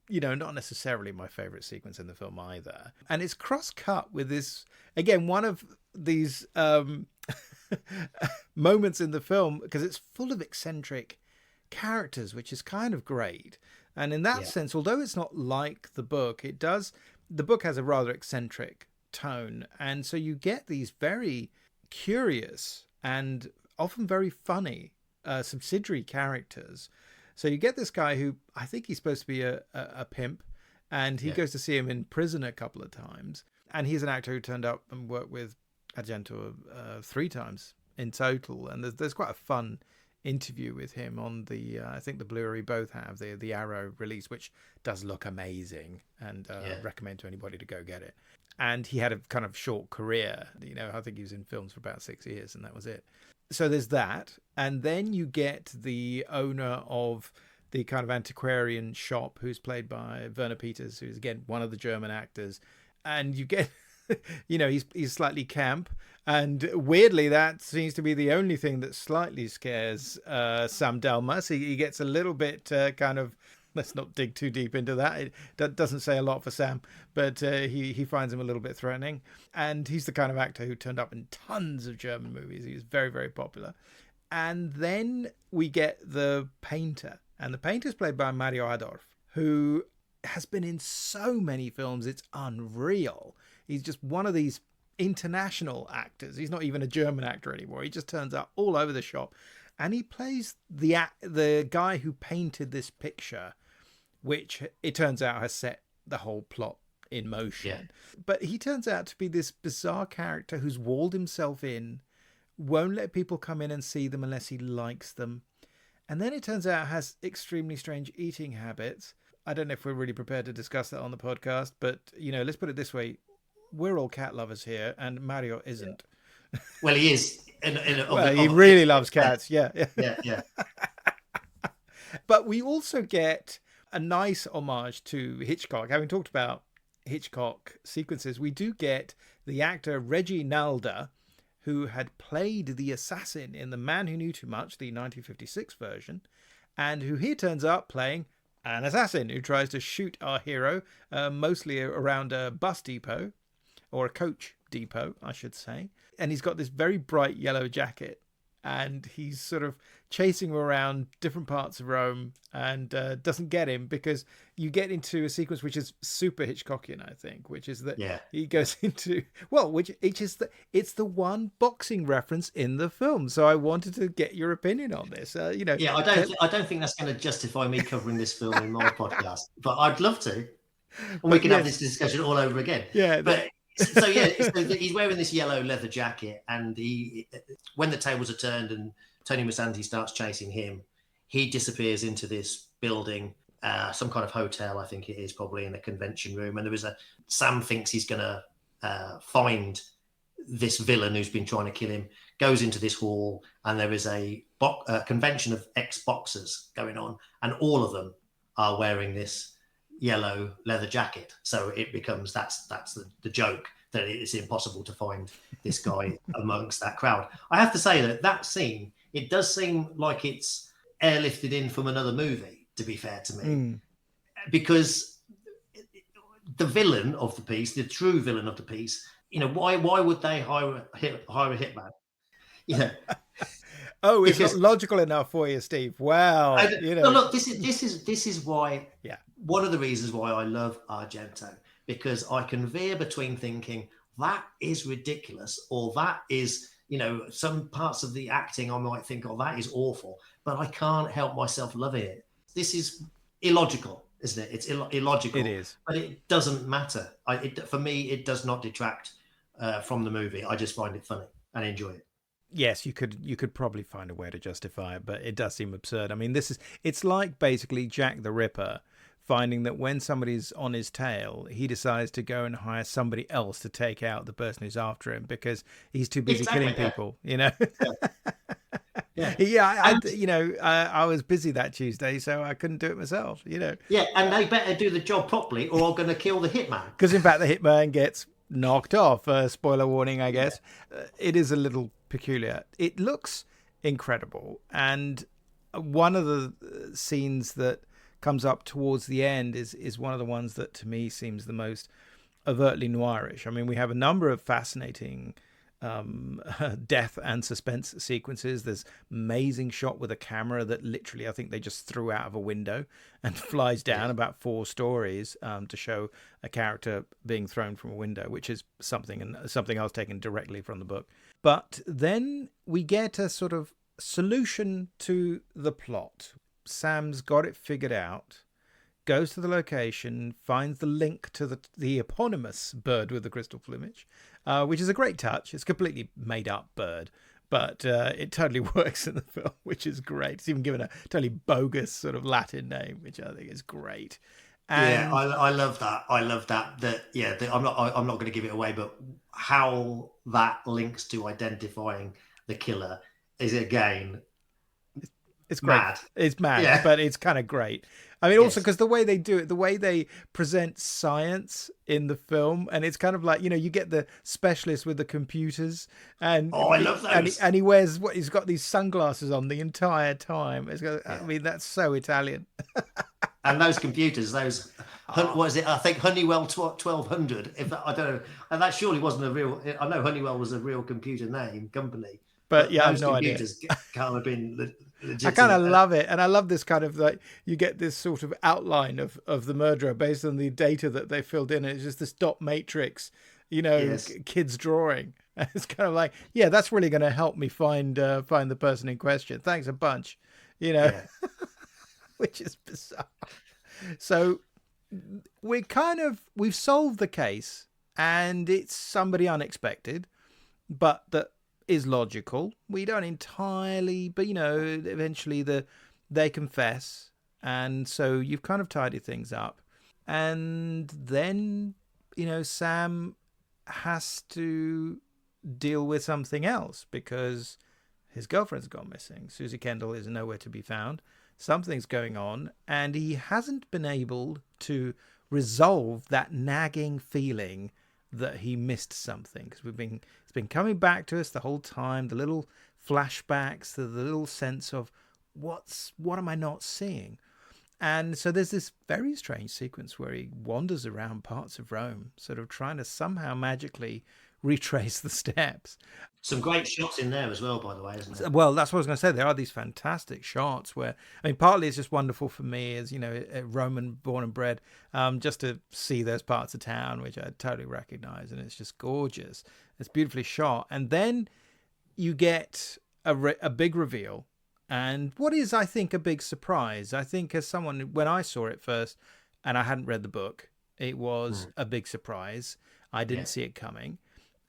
[SPEAKER 1] Not necessarily my favorite sequence in the film either, and it's cross-cut with this, again, one of these moments in the film, because it's full of eccentric characters, which is kind of great. And in that sense, although it's not like the book, the book has a rather eccentric tone, and so you get these very curious and often very funny subsidiary characters. So you get this guy who I think he's supposed to be a pimp, and he goes to see him in prison a couple of times, and he's an actor who turned up and worked with Argento 3 times in total, and there's quite a fun interview with him on the I think the Blu-ray both have the Arrow release, which does look amazing, and recommend to anybody to go get it. And he had a kind of short career, I think he was in films for about 6 years, and that was it. So there's that, and then you get the owner of the kind of antiquarian shop, who's played by Werner Peters, who's again one of the German actors, and you get he's slightly camp, and weirdly that seems to be the only thing that slightly scares Sam Delmas. He gets a little bit kind of, let's not dig too deep into that. It doesn't say a lot for Sam, but he finds him a little bit threatening. And he's the kind of actor who turned up in tons of German movies. He was very, very popular. And then we get the painter, and the painter is played by Mario Adorf, who has been in so many films, it's unreal. He's just one of these international actors. He's not even a German actor anymore. He just turns up all over the shop, and he plays the guy who painted this picture, which it turns out has set the whole plot in motion. But he turns out to be this bizarre character who's walled himself in, won't let people come in and see them unless he likes them, and then it turns out has extremely strange eating habits. I don't know if we're really prepared to discuss that on the podcast, but let's put it this way: we're all cat lovers here, and Mario isn't.
[SPEAKER 2] Well, he is.
[SPEAKER 1] He really loves cats. Yeah. But we also get a nice homage to Hitchcock. Having talked about Hitchcock sequences, we do get the actor Reggie Nalder, who had played the assassin in The Man Who Knew Too Much, the 1956 version, and who here turns up playing an assassin who tries to shoot our hero, mostly around a bus depot, or a coach depot, I should say. And he's got this very bright yellow jacket, and he's sort of chasing him around different parts of Rome, and doesn't get him, because you get into a sequence which is super Hitchcockian, I think, which is that he goes into, it's the one boxing reference in the film. So I wanted to get your opinion on this. I
[SPEAKER 2] don't think that's going to justify me covering this film in my podcast, but I'd love to, and we can have this discussion all over again. So he's wearing this yellow leather jacket, and when the tables are turned and Tony Musante starts chasing him, he disappears into this building, some kind of hotel, I think it is, probably in a convention room. And Sam thinks he's going to find this villain who's been trying to kill him, goes into this hall, and there is a convention of ex-boxers going on, and all of them are wearing this yellow leather jacket. So it becomes that's the joke, that it's impossible to find this guy amongst that crowd. I have to say that scene, it does seem like it's airlifted in from another movie, to be fair to me, because the villain of the piece, the true villain of the piece, why would they hire a hitman?
[SPEAKER 1] Oh, it's not logical enough for you, Steve. Well,
[SPEAKER 2] No, look, this is why.
[SPEAKER 1] Yeah.
[SPEAKER 2] One of the reasons why I love Argento, because I can veer between thinking that is ridiculous, or that is, some parts of the acting I might think, oh, that is awful, but I can't help myself loving it. This is illogical, isn't it? It's illogical.
[SPEAKER 1] It is,
[SPEAKER 2] but it doesn't matter. For me, it does not detract from the movie. I just find it funny and enjoy it.
[SPEAKER 1] Yes, you could probably find a way to justify it, but it does seem absurd. I mean, it's like basically Jack the Ripper finding that when somebody's on his tail, he decides to go and hire somebody else to take out the person who's after him because he's too busy killing people, Yeah. I was busy that Tuesday, so I couldn't do it myself,
[SPEAKER 2] Yeah, and they better do the job properly or I'm going to kill the hitman.
[SPEAKER 1] Because in fact, the hitman gets knocked off. Spoiler warning, I guess. It is a little peculiar. It looks incredible, and one of the scenes that comes up towards the end is one of the ones that to me seems the most overtly noirish. I mean, we have a number of fascinating death and suspense sequences. There's amazing shot with a camera that literally I think they just threw out of a window and flies down about 4 stories to show a character being thrown from a window, which is something else taken directly from the book. But then we get a sort of solution to the plot. Sam's got it figured out, goes to the location, finds the link to the eponymous bird with the crystal plumage, which is a great touch. It's a completely made up bird, but it totally works in the film, which is great. It's even given a totally bogus sort of Latin name, which I think is great. And
[SPEAKER 2] I love that. I'm not going to give it away, but how that links to identifying the killer is again.
[SPEAKER 1] It's great.
[SPEAKER 2] Mad.
[SPEAKER 1] It's mad, but it's kind of great. I mean, also because the way they do it, the way they present science in the film, and it's kind of like, you get the specialist with the computers, and
[SPEAKER 2] I love those.
[SPEAKER 1] And he wears he's got these sunglasses on the entire time. I mean, that's so Italian.
[SPEAKER 2] And those computers, what is it? I think Honeywell 1200. I don't know, and that surely wasn't a real. I know Honeywell was a real computer name company.
[SPEAKER 1] But yeah, I have no
[SPEAKER 2] idea. Can't have been legitimate.
[SPEAKER 1] I kind of love it, and I love this kind of like you get this sort of outline of the murderer based on the data that they filled in. It's just this dot matrix, kids drawing. It's kind of like, that's really going to help me find the person in question. Thanks a bunch, which is bizarre. So we've solved the case, and it's somebody unexpected, but that is logical. We don't entirely, but eventually they confess, and so you've kind of tidied things up, and then Sam has to deal with something else because his girlfriend's gone missing. Susie Kendall is nowhere to be found. Something's going on, and he hasn't been able to resolve that nagging feeling that he missed something, because it's been coming back to us the whole time, the little flashbacks, the little sense of what am I not seeing. And so there's this very strange sequence where he wanders around parts of Rome, sort of trying to somehow magically retrace the steps.
[SPEAKER 2] Some great shots in there as well, by the way, isn't it?
[SPEAKER 1] Well, that's what I was going to say. There are these fantastic shots where, I mean, partly it's just wonderful for me as, a Roman born and bred, just to see those parts of town, which I totally recognize. And it's just gorgeous. It's beautifully shot. And then you get a big reveal. And what is, I think, a big surprise. I think as someone, when I saw it first and I hadn't read the book, it was a big surprise. I didn't see it coming.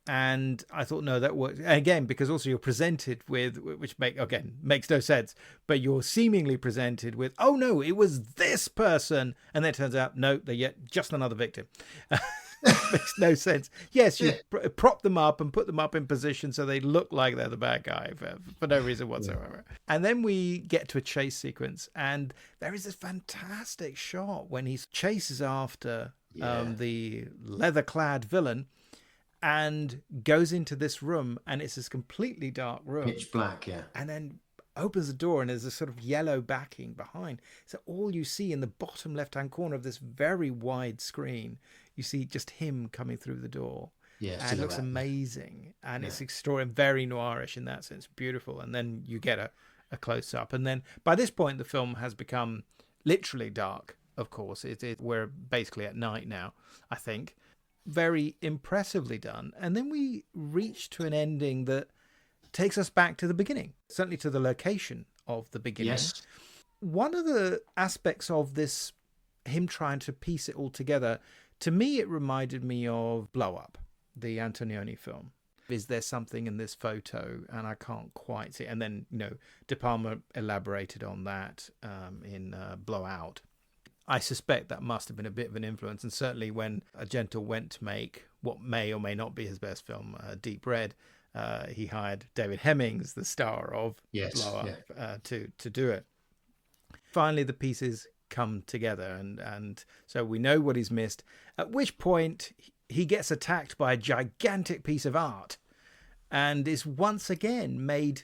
[SPEAKER 1] And I thought, no, that works. Again, because also you're presented with, which makes no sense, but you're seemingly presented with, oh no, it was this person. And then it turns out, no, they're yet just another victim. Makes no sense. Yes, you
[SPEAKER 2] Yeah.
[SPEAKER 1] prop them up and put them up in position so they look like they're the bad guy for no reason whatsoever. And then we get to a chase sequence, and there is this fantastic shot when he chases after the leather-clad villain and goes into this room, and it's this completely dark room.
[SPEAKER 2] Pitch black, yeah.
[SPEAKER 1] And then opens the door, and there's a sort of yellow backing behind. So all you see in the bottom left-hand corner of this very wide screen, you see just him coming through the door.
[SPEAKER 2] Yeah,
[SPEAKER 1] and it looks amazing. And it's extraordinary, very noirish in that sense, beautiful. And then you get a close-up. And then by this point, the film has become literally dark, of course. We're basically at night now, I think. Very impressively done. And then we reach to an ending that takes us back to the beginning, certainly to the location of the beginning.
[SPEAKER 2] Yes.
[SPEAKER 1] One of the aspects of this, him trying to piece it all together, to me, it reminded me of Blow Up, the Antonioni film. Is there something in this photo? And I can't quite see. And then, De Palma elaborated on that in Blow Out. I suspect that must have been a bit of an influence. And certainly when Argento went to make what may or may not be his best film, Deep Red, he hired David Hemmings, the star of Blow Up, to do it. Finally, the pieces come together, and so we know what he's missed, at which point he gets attacked by a gigantic piece of art and is once again made...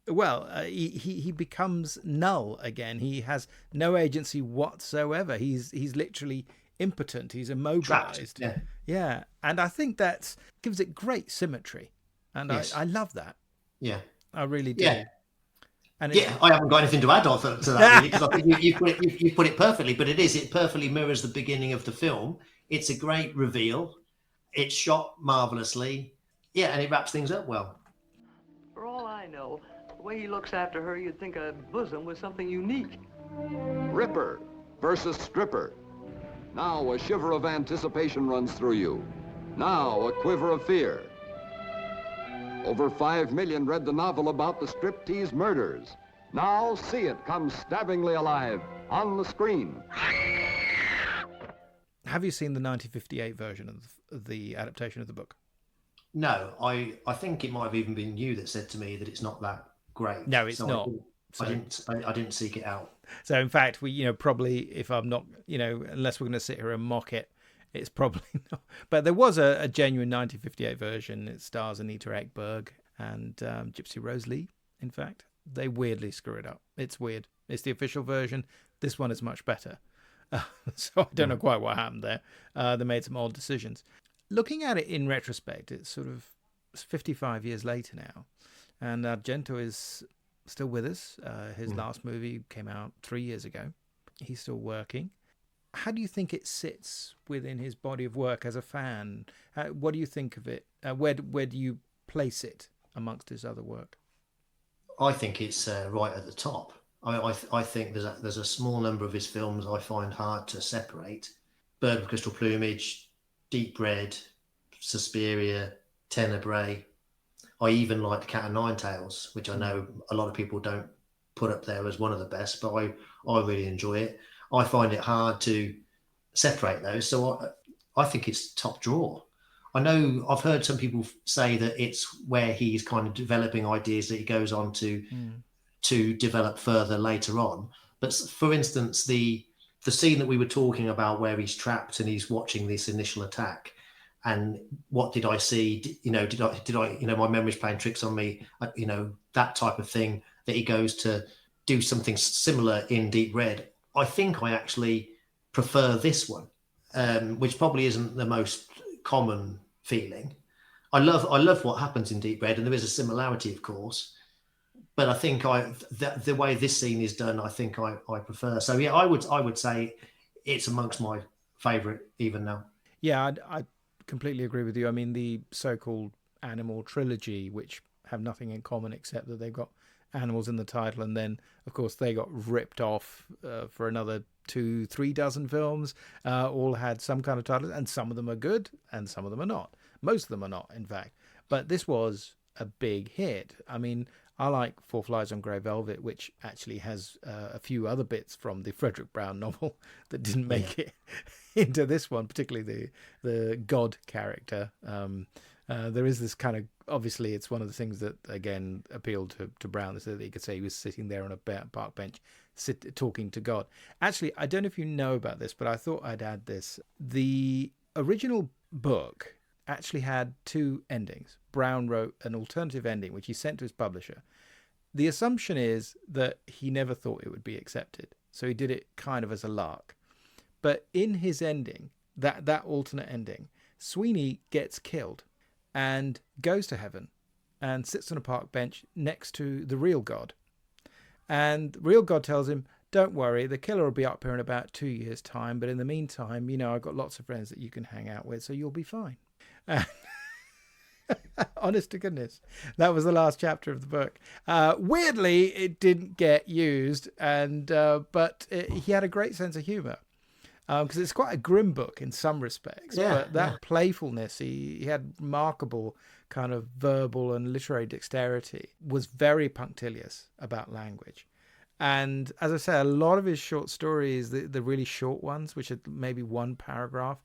[SPEAKER 1] Well, he becomes null again. He has no agency whatsoever. He's literally impotent. He's immobilized.
[SPEAKER 2] Trapped,
[SPEAKER 1] yeah. And I think that gives it great symmetry. And I love that.
[SPEAKER 2] Yeah.
[SPEAKER 1] I really do.
[SPEAKER 2] Yeah.
[SPEAKER 1] And
[SPEAKER 2] I haven't got anything to add on to that, really, because I think you put it perfectly, but it perfectly mirrors the beginning of the film. It's a great reveal. It's shot marvelously. Yeah, and it wraps things up well.
[SPEAKER 6] For all I know, the way he looks after her, you'd think a bosom was something unique.
[SPEAKER 7] Ripper versus Stripper. Now a shiver of anticipation runs through you. Now a quiver of fear. Over 5 million read the novel about the striptease murders. Now see it come stabbingly alive on the screen.
[SPEAKER 1] Have you seen the 1958 version of the adaptation of the book?
[SPEAKER 2] No, I think it might have even been you that said to me that it's not that great.
[SPEAKER 1] No, it's not.
[SPEAKER 2] I didn't seek it out.
[SPEAKER 1] So in fact, we probably, if I'm not, unless we're going to sit here and mock it, it's probably not. But there was a genuine 1958 version. It stars Anita Ekberg and Gypsy Rose Lee, in fact. They weirdly screw it up. It's weird. It's the official version. This one is much better. So I don't know quite what happened there. They made some odd decisions. Looking at it in retrospect, it's 55 years later now. And Argento is still with us. His last movie came out 3 years ago. He's still working. How do you think it sits within his body of work as a fan? What do you think of it? Where do you place it amongst his other work?
[SPEAKER 2] I think it's right at the top. I think there's a small number of his films I find hard to separate. Bird with Crystal Plumage, Deep Red, Suspiria, Tenebrae. I even like Cat and Nine Tails, which I know a lot of people don't put up there as one of the best, but I really enjoy it. I find it hard to separate those. So I think it's top drawer. I know I've heard some people say that it's where he's kind of developing ideas that he goes on to develop further later on. But for instance, the scene that we were talking about where he's trapped and he's watching this initial attack, and what did I see? Did I my memory's playing tricks on me? That type of thing, that he goes to do something similar in Deep Red. I think I actually prefer this one, which probably isn't the most common feeling. I love what happens in Deep Red, and there is a similarity, of course. But I think the way this scene is done, I think I prefer. So yeah, I would say it's amongst my favourite even now.
[SPEAKER 1] Yeah, I completely agree with you. I mean, the so-called animal trilogy, which have nothing in common except that they've got animals in the title, and then of course they got ripped off for another 2-3 dozen films, all had some kind of title, and some of them are good and some of them are not. Most of them are not, in fact. But this was a big hit. I mean, I like Four Flies on Grey Velvet, which actually has a few other bits from the Fredric Brown novel that didn't make it. into this one, particularly the God character. There is this kind of, obviously it's one of the things that again appealed to Brown, so that he could say he was sitting there on a park bench talking to God. Actually, I don't know if you know about this, but I thought I'd add this. The original book actually had two endings. Brown wrote an alternative ending which he sent to his publisher. The assumption is that he never thought it would be accepted, so he did it kind of as a lark. But in his ending, that alternate ending, Sweeney gets killed and goes to heaven and sits on a park bench next to the real God. And the real God tells him, don't worry, the killer will be up here in about 2 years' time, but in the meantime, I've got lots of friends that you can hang out with, so you'll be fine. Honest to goodness, that was the last chapter of the book. Weirdly, it didn't get used, but he had a great sense of humor, because it's quite a grim book in some respects. But that playfulness, he had remarkable kind of verbal and literary dexterity, was very punctilious about language. And as I say, a lot of his short stories, the really short ones, which are maybe one paragraph,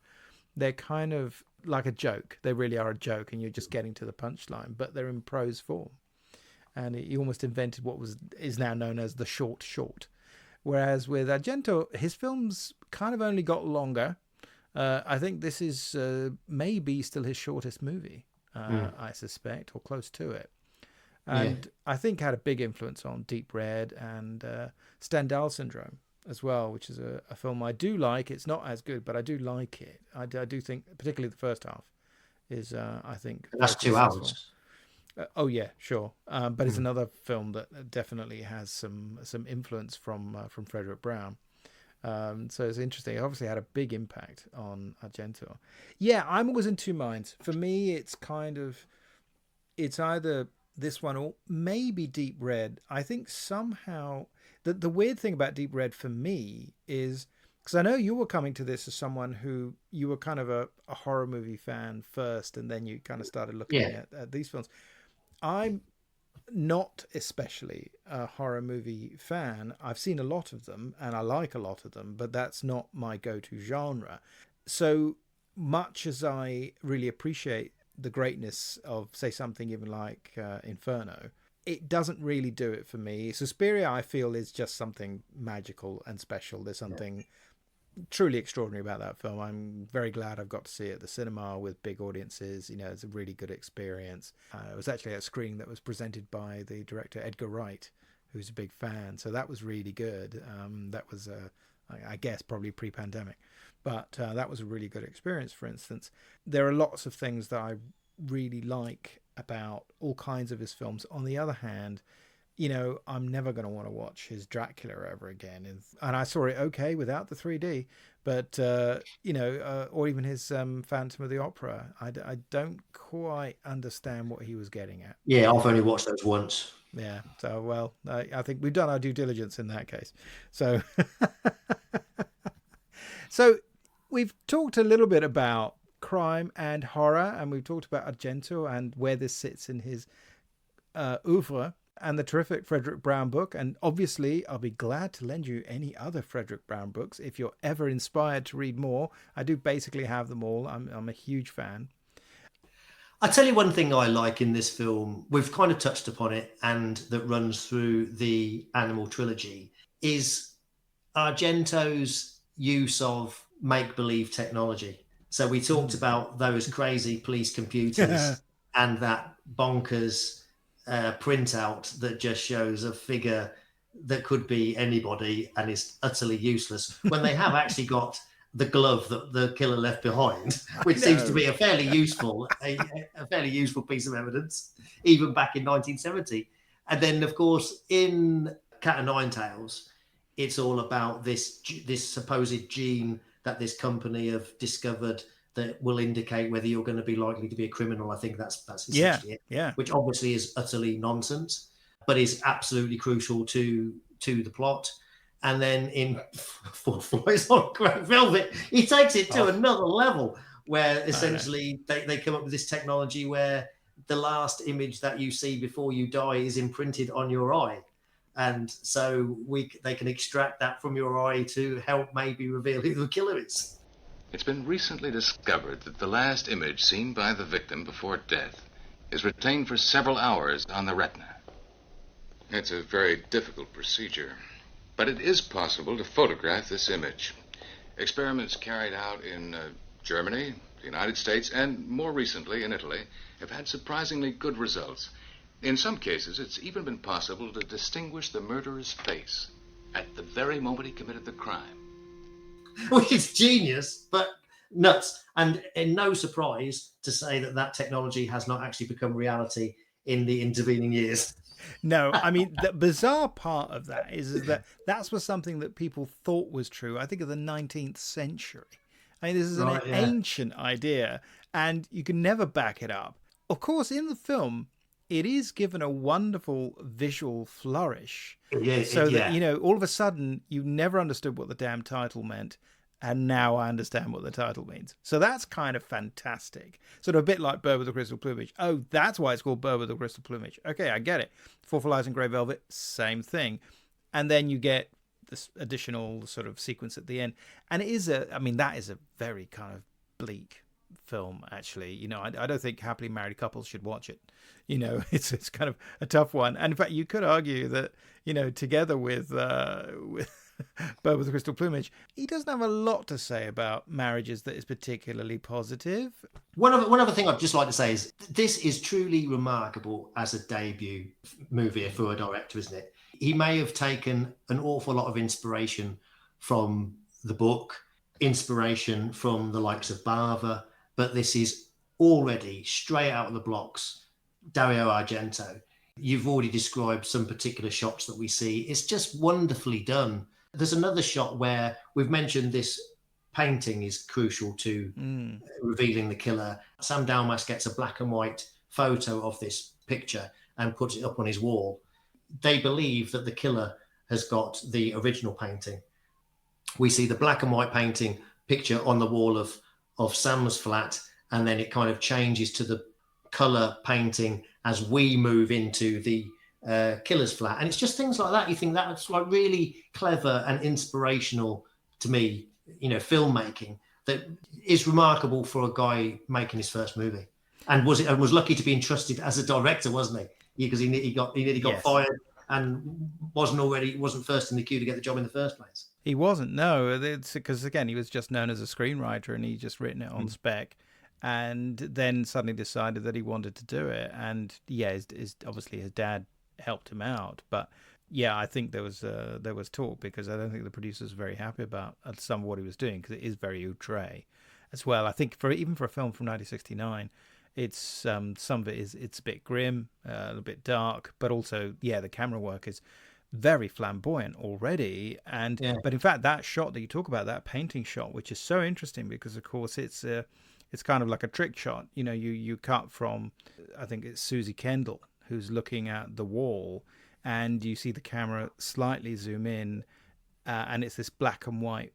[SPEAKER 1] they're kind of like a joke. They really are a joke, and you're just getting to the punchline, but they're in prose form. And he almost invented what is now known as the short. Whereas with Argento, his films kind of only got longer. I think this is maybe still his shortest movie, I suspect, or close to it. And I think had a big influence on Deep Red and Stendhal Syndrome as well, which is a film I do like. It's not as good, but I do like it. I do think, particularly the first half, is I think
[SPEAKER 2] that's 2 hours.
[SPEAKER 1] Oh yeah, sure. But it's another film that definitely has some influence from Fredric Brown. So it's interesting. It obviously had a big impact on Argento. Yeah, I'm always in two minds. For me, it's either this one or maybe Deep Red. I think somehow the weird thing about Deep Red for me is, because I know you were coming to this as someone who you were kind of a horror movie fan first, and then you kind of started looking at these films. I'm not especially a horror movie fan. I've seen a lot of them and I like a lot of them, but that's not my go-to genre. So much as I really appreciate the greatness of, say, something even like Inferno, it doesn't really do it for me. Suspiria, I feel, is just something magical and special. There's something truly extraordinary about that film. I'm very glad I've got to see it at the cinema with big audiences. It's a really good experience. It was actually a screening that was presented by the director Edgar Wright, who's a big fan. So that was really good. That was, I guess, probably pre-pandemic. But that was a really good experience, for instance. There are lots of things that I really like about all kinds of his films. On the other hand, I'm never going to want to watch his Dracula ever again. And I saw it okay without the 3D, but, or even his Phantom of the Opera. I don't quite understand what he was getting at.
[SPEAKER 2] Yeah, I've only watched those once.
[SPEAKER 1] Yeah, so, well, I think we've done our due diligence in that case. So, so we've talked a little bit about crime and horror, and we've talked about Argento and where this sits in his oeuvre, and the terrific Fredric Brown book. And obviously, I'll be glad to lend you any other Fredric Brown books if you're ever inspired to read more. I do basically have them all. I'm a huge fan.
[SPEAKER 2] I'll tell you one thing I like in this film, we've kind of touched upon it, and that runs through the Animal trilogy, is Argento's use of make-believe technology. So we talked about those crazy police computers and that bonkers printout that just shows a figure that could be anybody and is utterly useless, when they have actually got the glove that the killer left behind, which seems to be a fairly useful piece of evidence, even back in 1970. And then, of course, in Cat o' Nine Tails, it's all about this supposed gene that this company have discovered that will indicate whether you're going to be likely to be a criminal. I think that's essentially it. Yeah. Which obviously is utterly nonsense, but is absolutely crucial to the plot. And then in Four Flies on Grey Velvet, he takes it to another level, where essentially they come up with this technology where the last image that you see before you die is imprinted on your eye. And so they can extract that from your eye to help maybe reveal who the killer is.
[SPEAKER 8] It's been recently discovered that the last image seen by the victim before death is retained for several hours on the retina. It's a very difficult procedure, but it is possible to photograph this image. Experiments carried out in Germany, the United States, and more recently in Italy have had surprisingly good results. In some cases, it's even been possible to distinguish the murderer's face at the very moment he committed the crime.
[SPEAKER 2] Which is genius, but nuts. And in no surprise to say that that technology has not actually become reality in the intervening years.
[SPEAKER 1] No, I mean, the bizarre part of that is that was something that people thought was true, I think, of the 19th century. I mean, this is an ancient idea, and you can never back it up. Of course, in the film, it is given a wonderful visual flourish. That, you know, all of a sudden, you never understood what the damn title meant, and now I understand what the title means. So that's kind of fantastic. Sort of a bit like Bird with the Crystal Plumage. Oh, that's why it's called Bird with the Crystal Plumage. Okay, I get it. Four Lies in Grey Velvet, same thing. And then you get this additional sort of sequence at the end. And it is that is a very kind of bleak film, actually. You know, I don't think happily married couples should watch it. You know, it's kind of a tough one. And in fact, you could argue that, you know, together with Bird with the Crystal Plumage, he doesn't have a lot to say about marriages that is particularly positive.
[SPEAKER 2] One other thing I'd just like to say is this is truly remarkable as a debut movie for a director, isn't it? He may have taken an awful lot of inspiration from the book, inspiration from the likes of Bava, but this is already straight out of the blocks, Dario Argento. You've already described some particular shots that we see. It's just wonderfully done. There's another shot where we've mentioned this painting is crucial to revealing the killer. Sam Dalmas gets a black and white photo of this picture and puts it up on his wall. They believe that the killer has got the original painting. We see the black and white painting picture on the wall of Sam's flat, and then it kind of changes to the color painting as we move into the killer's flat. And it's just things like that. You think that's like really clever and inspirational to me, you know, filmmaking that is remarkable for a guy making his first movie, and was lucky to be entrusted as a director, wasn't he? Because he nearly got fired and wasn't first in the queue to get the job in the first place.
[SPEAKER 1] He wasn't, no. It's because, again, he was just known as a screenwriter, and he just written it on spec, and then suddenly decided that he wanted to do it. And yeah, obviously his dad helped him out, but yeah, I think there was talk, because I don't think the producers were very happy about some of what he was doing, because it is very outre as well. I think even for a film from 1969, it's some of it is, it's a bit grim, a little bit dark, but also the camera work is very flamboyant already. And but in fact, that shot that you talk about, that painting shot, which is so interesting, because of course it's kind of like a trick shot. You know, you cut from, I think it's Susie Kendall who's looking at the wall, and you see the camera slightly zoom in, and it's this black and white,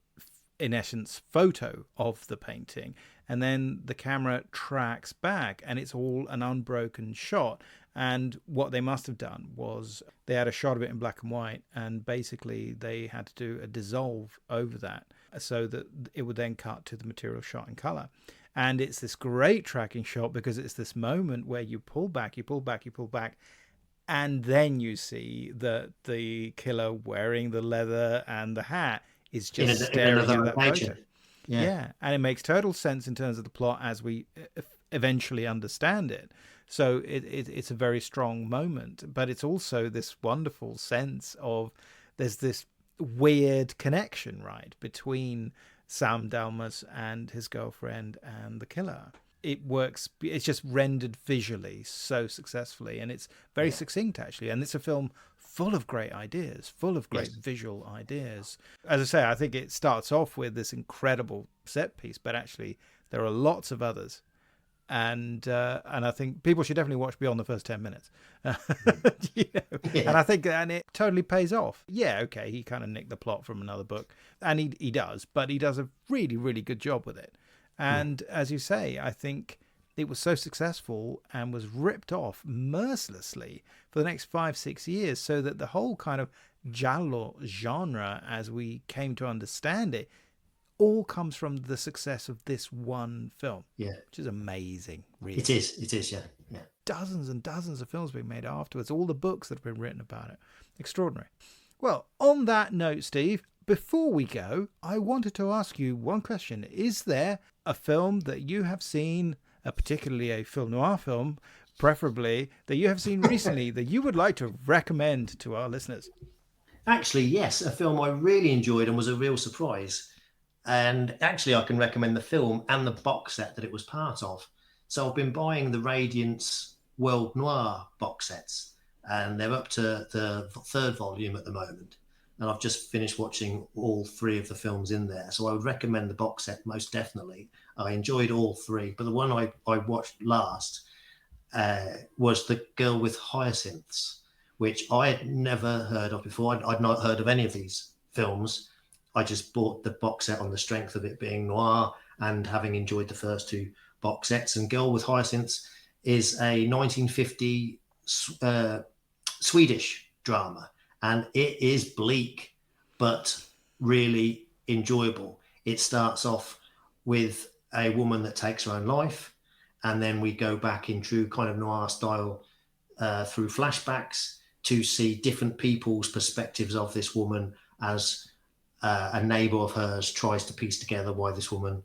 [SPEAKER 1] in essence, photo of the painting, and then the camera tracks back, and it's all an unbroken shot. And what they must have done was they had a shot of it in black and white, and basically they had to do a dissolve over that so that it would then cut to the material shot in color. And it's this great tracking shot, because it's this moment where you pull back, and then you see that the killer wearing the leather and the hat is just staring at that photo. Yeah, and it makes total sense in terms of the plot as we eventually understand it. So it's a very strong moment, but it's also this wonderful sense of there's this weird connection, right, between Sam Dalmas and his girlfriend and the killer. It works. It's just rendered visually so successfully, and it's very succinct, actually. And it's a film full of great ideas, full of great visual ideas. As I say, I think it starts off with this incredible set piece, but actually there are lots of others. And I think people should definitely watch beyond the first 10 minutes. You know? And I think it totally pays off. Yeah, okay, he kind of nicked the plot from another book, and he does, but he does a really, really good job with it. And as you say, I think it was so successful and was ripped off mercilessly for the next 5-6 years, so that the whole kind of giallo genre, as we came to understand it, all comes from the success of this one film.
[SPEAKER 2] Yeah.
[SPEAKER 1] Which is amazing, really.
[SPEAKER 2] It is, yeah.
[SPEAKER 1] Dozens and dozens of films being made afterwards, all the books that have been written about it. Extraordinary. Well, on that note, Steve, before we go, I wanted to ask you one question. Is there a film that you have seen, particularly a film noir film, preferably, that you have seen recently that you would like to recommend to our listeners?
[SPEAKER 2] Actually, yes, a film I really enjoyed and was a real surprise. And actually, I can recommend the film and the box set that it was part of. So I've been buying the Radiance World Noir box sets, and they're up to the 3rd volume at the moment. And I've just finished watching all 3 of the films in there. So I would recommend the box set most definitely. I enjoyed all 3, but the one I watched last was The Girl with Hyacinths, which I had never heard of before. I'd not heard of any of these films. I just bought the box set on the strength of it being noir and having enjoyed the first 2 box sets. And Girl with Hyacinths is a 1950 Swedish drama, and it is bleak but really enjoyable. It starts off with a woman that takes her own life, and then we go back in true kind of noir style through flashbacks to see different people's perspectives of this woman as a neighbor of hers tries to piece together why this woman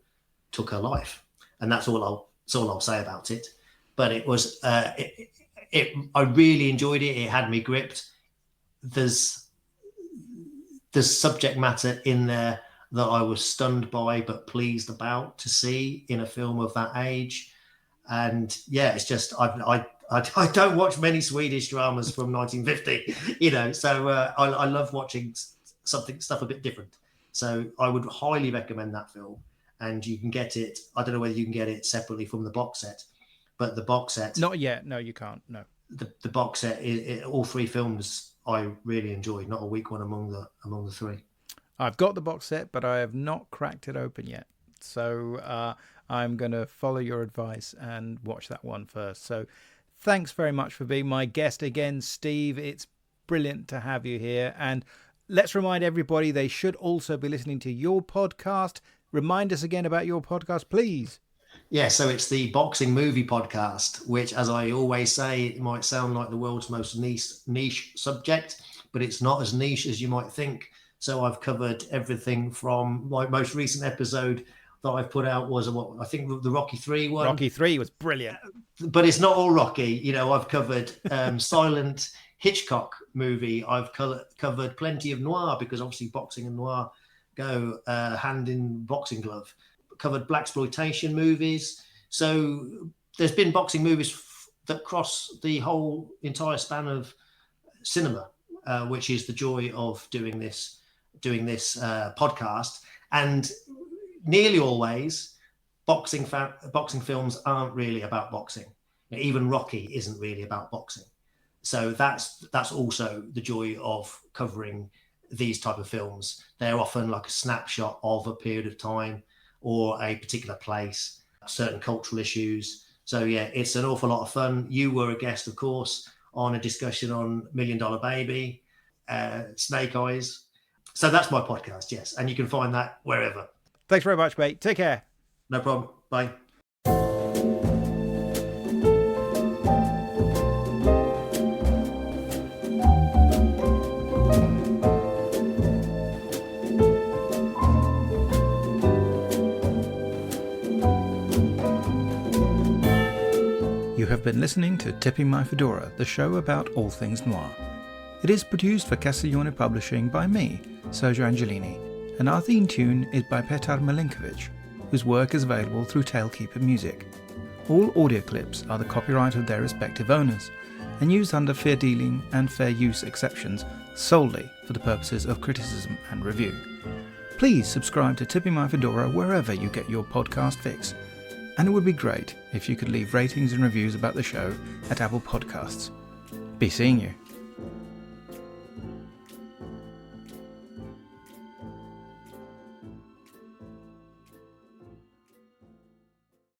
[SPEAKER 2] took her life. And that's all I'll say about it. But it was, I really enjoyed it. It had me gripped. There's subject matter in there that I was stunned by, but pleased about to see in a film of that age. And yeah, it's just, I don't watch many Swedish dramas from 1950, so I love watching stuff a bit different. So I would highly recommend that film, and you can get it. I don't know whether you can get it separately from the box set, but the box set.
[SPEAKER 1] Not yet. No, you can't. No.
[SPEAKER 2] The box set, all 3 films I really enjoyed. Not a weak one among the 3.
[SPEAKER 1] I've got the box set, but I have not cracked it open yet. So I'm going to follow your advice and watch that one first. So thanks very much for being my guest again, Steve. It's brilliant to have you here. And let's remind everybody they should also be listening to your podcast. Remind us again about your podcast, please.
[SPEAKER 2] Yeah, so it's the Boxing Movie Podcast, which, as I always say, it might sound like the world's most niche subject, but it's not as niche as you might think. So I've covered everything from my most recent episode that I've put out was I think the Rocky 3 one.
[SPEAKER 1] Rocky 3 was brilliant.
[SPEAKER 2] But it's not all Rocky. I've covered silent Hitchcock movie. I've covered plenty of noir, because obviously boxing and noir go hand in boxing glove. Covered blaxploitation movies. So there's been boxing movies that cross the whole entire span of cinema, which is the joy of doing this podcast. And nearly always, boxing films aren't really about boxing. Even Rocky isn't really about boxing. So that's also the joy of covering these type of films. They're often like a snapshot of a period of time or a particular place, certain cultural issues. So yeah, it's an awful lot of fun. You were a guest, of course, on a discussion on $1 Million Baby, Snake Eyes. So that's my podcast, yes. And you can find that wherever.
[SPEAKER 1] Thanks very much, mate. Take care.
[SPEAKER 2] No problem. Bye.
[SPEAKER 1] You have been listening to Tipping My Fedora, the show about all things noir. It is produced for Castiglione Publishing by me, Sergio Angelini, and our theme tune is by Petar Milinkovic, whose work is available through Tailkeeper Music. All audio clips are the copyright of their respective owners, and used under fair dealing and fair use exceptions solely for the purposes of criticism and review. Please subscribe to Tipping My Fedora wherever you get your podcast fix. And it would be great if you could leave ratings and reviews about the show at Apple Podcasts. Be seeing you.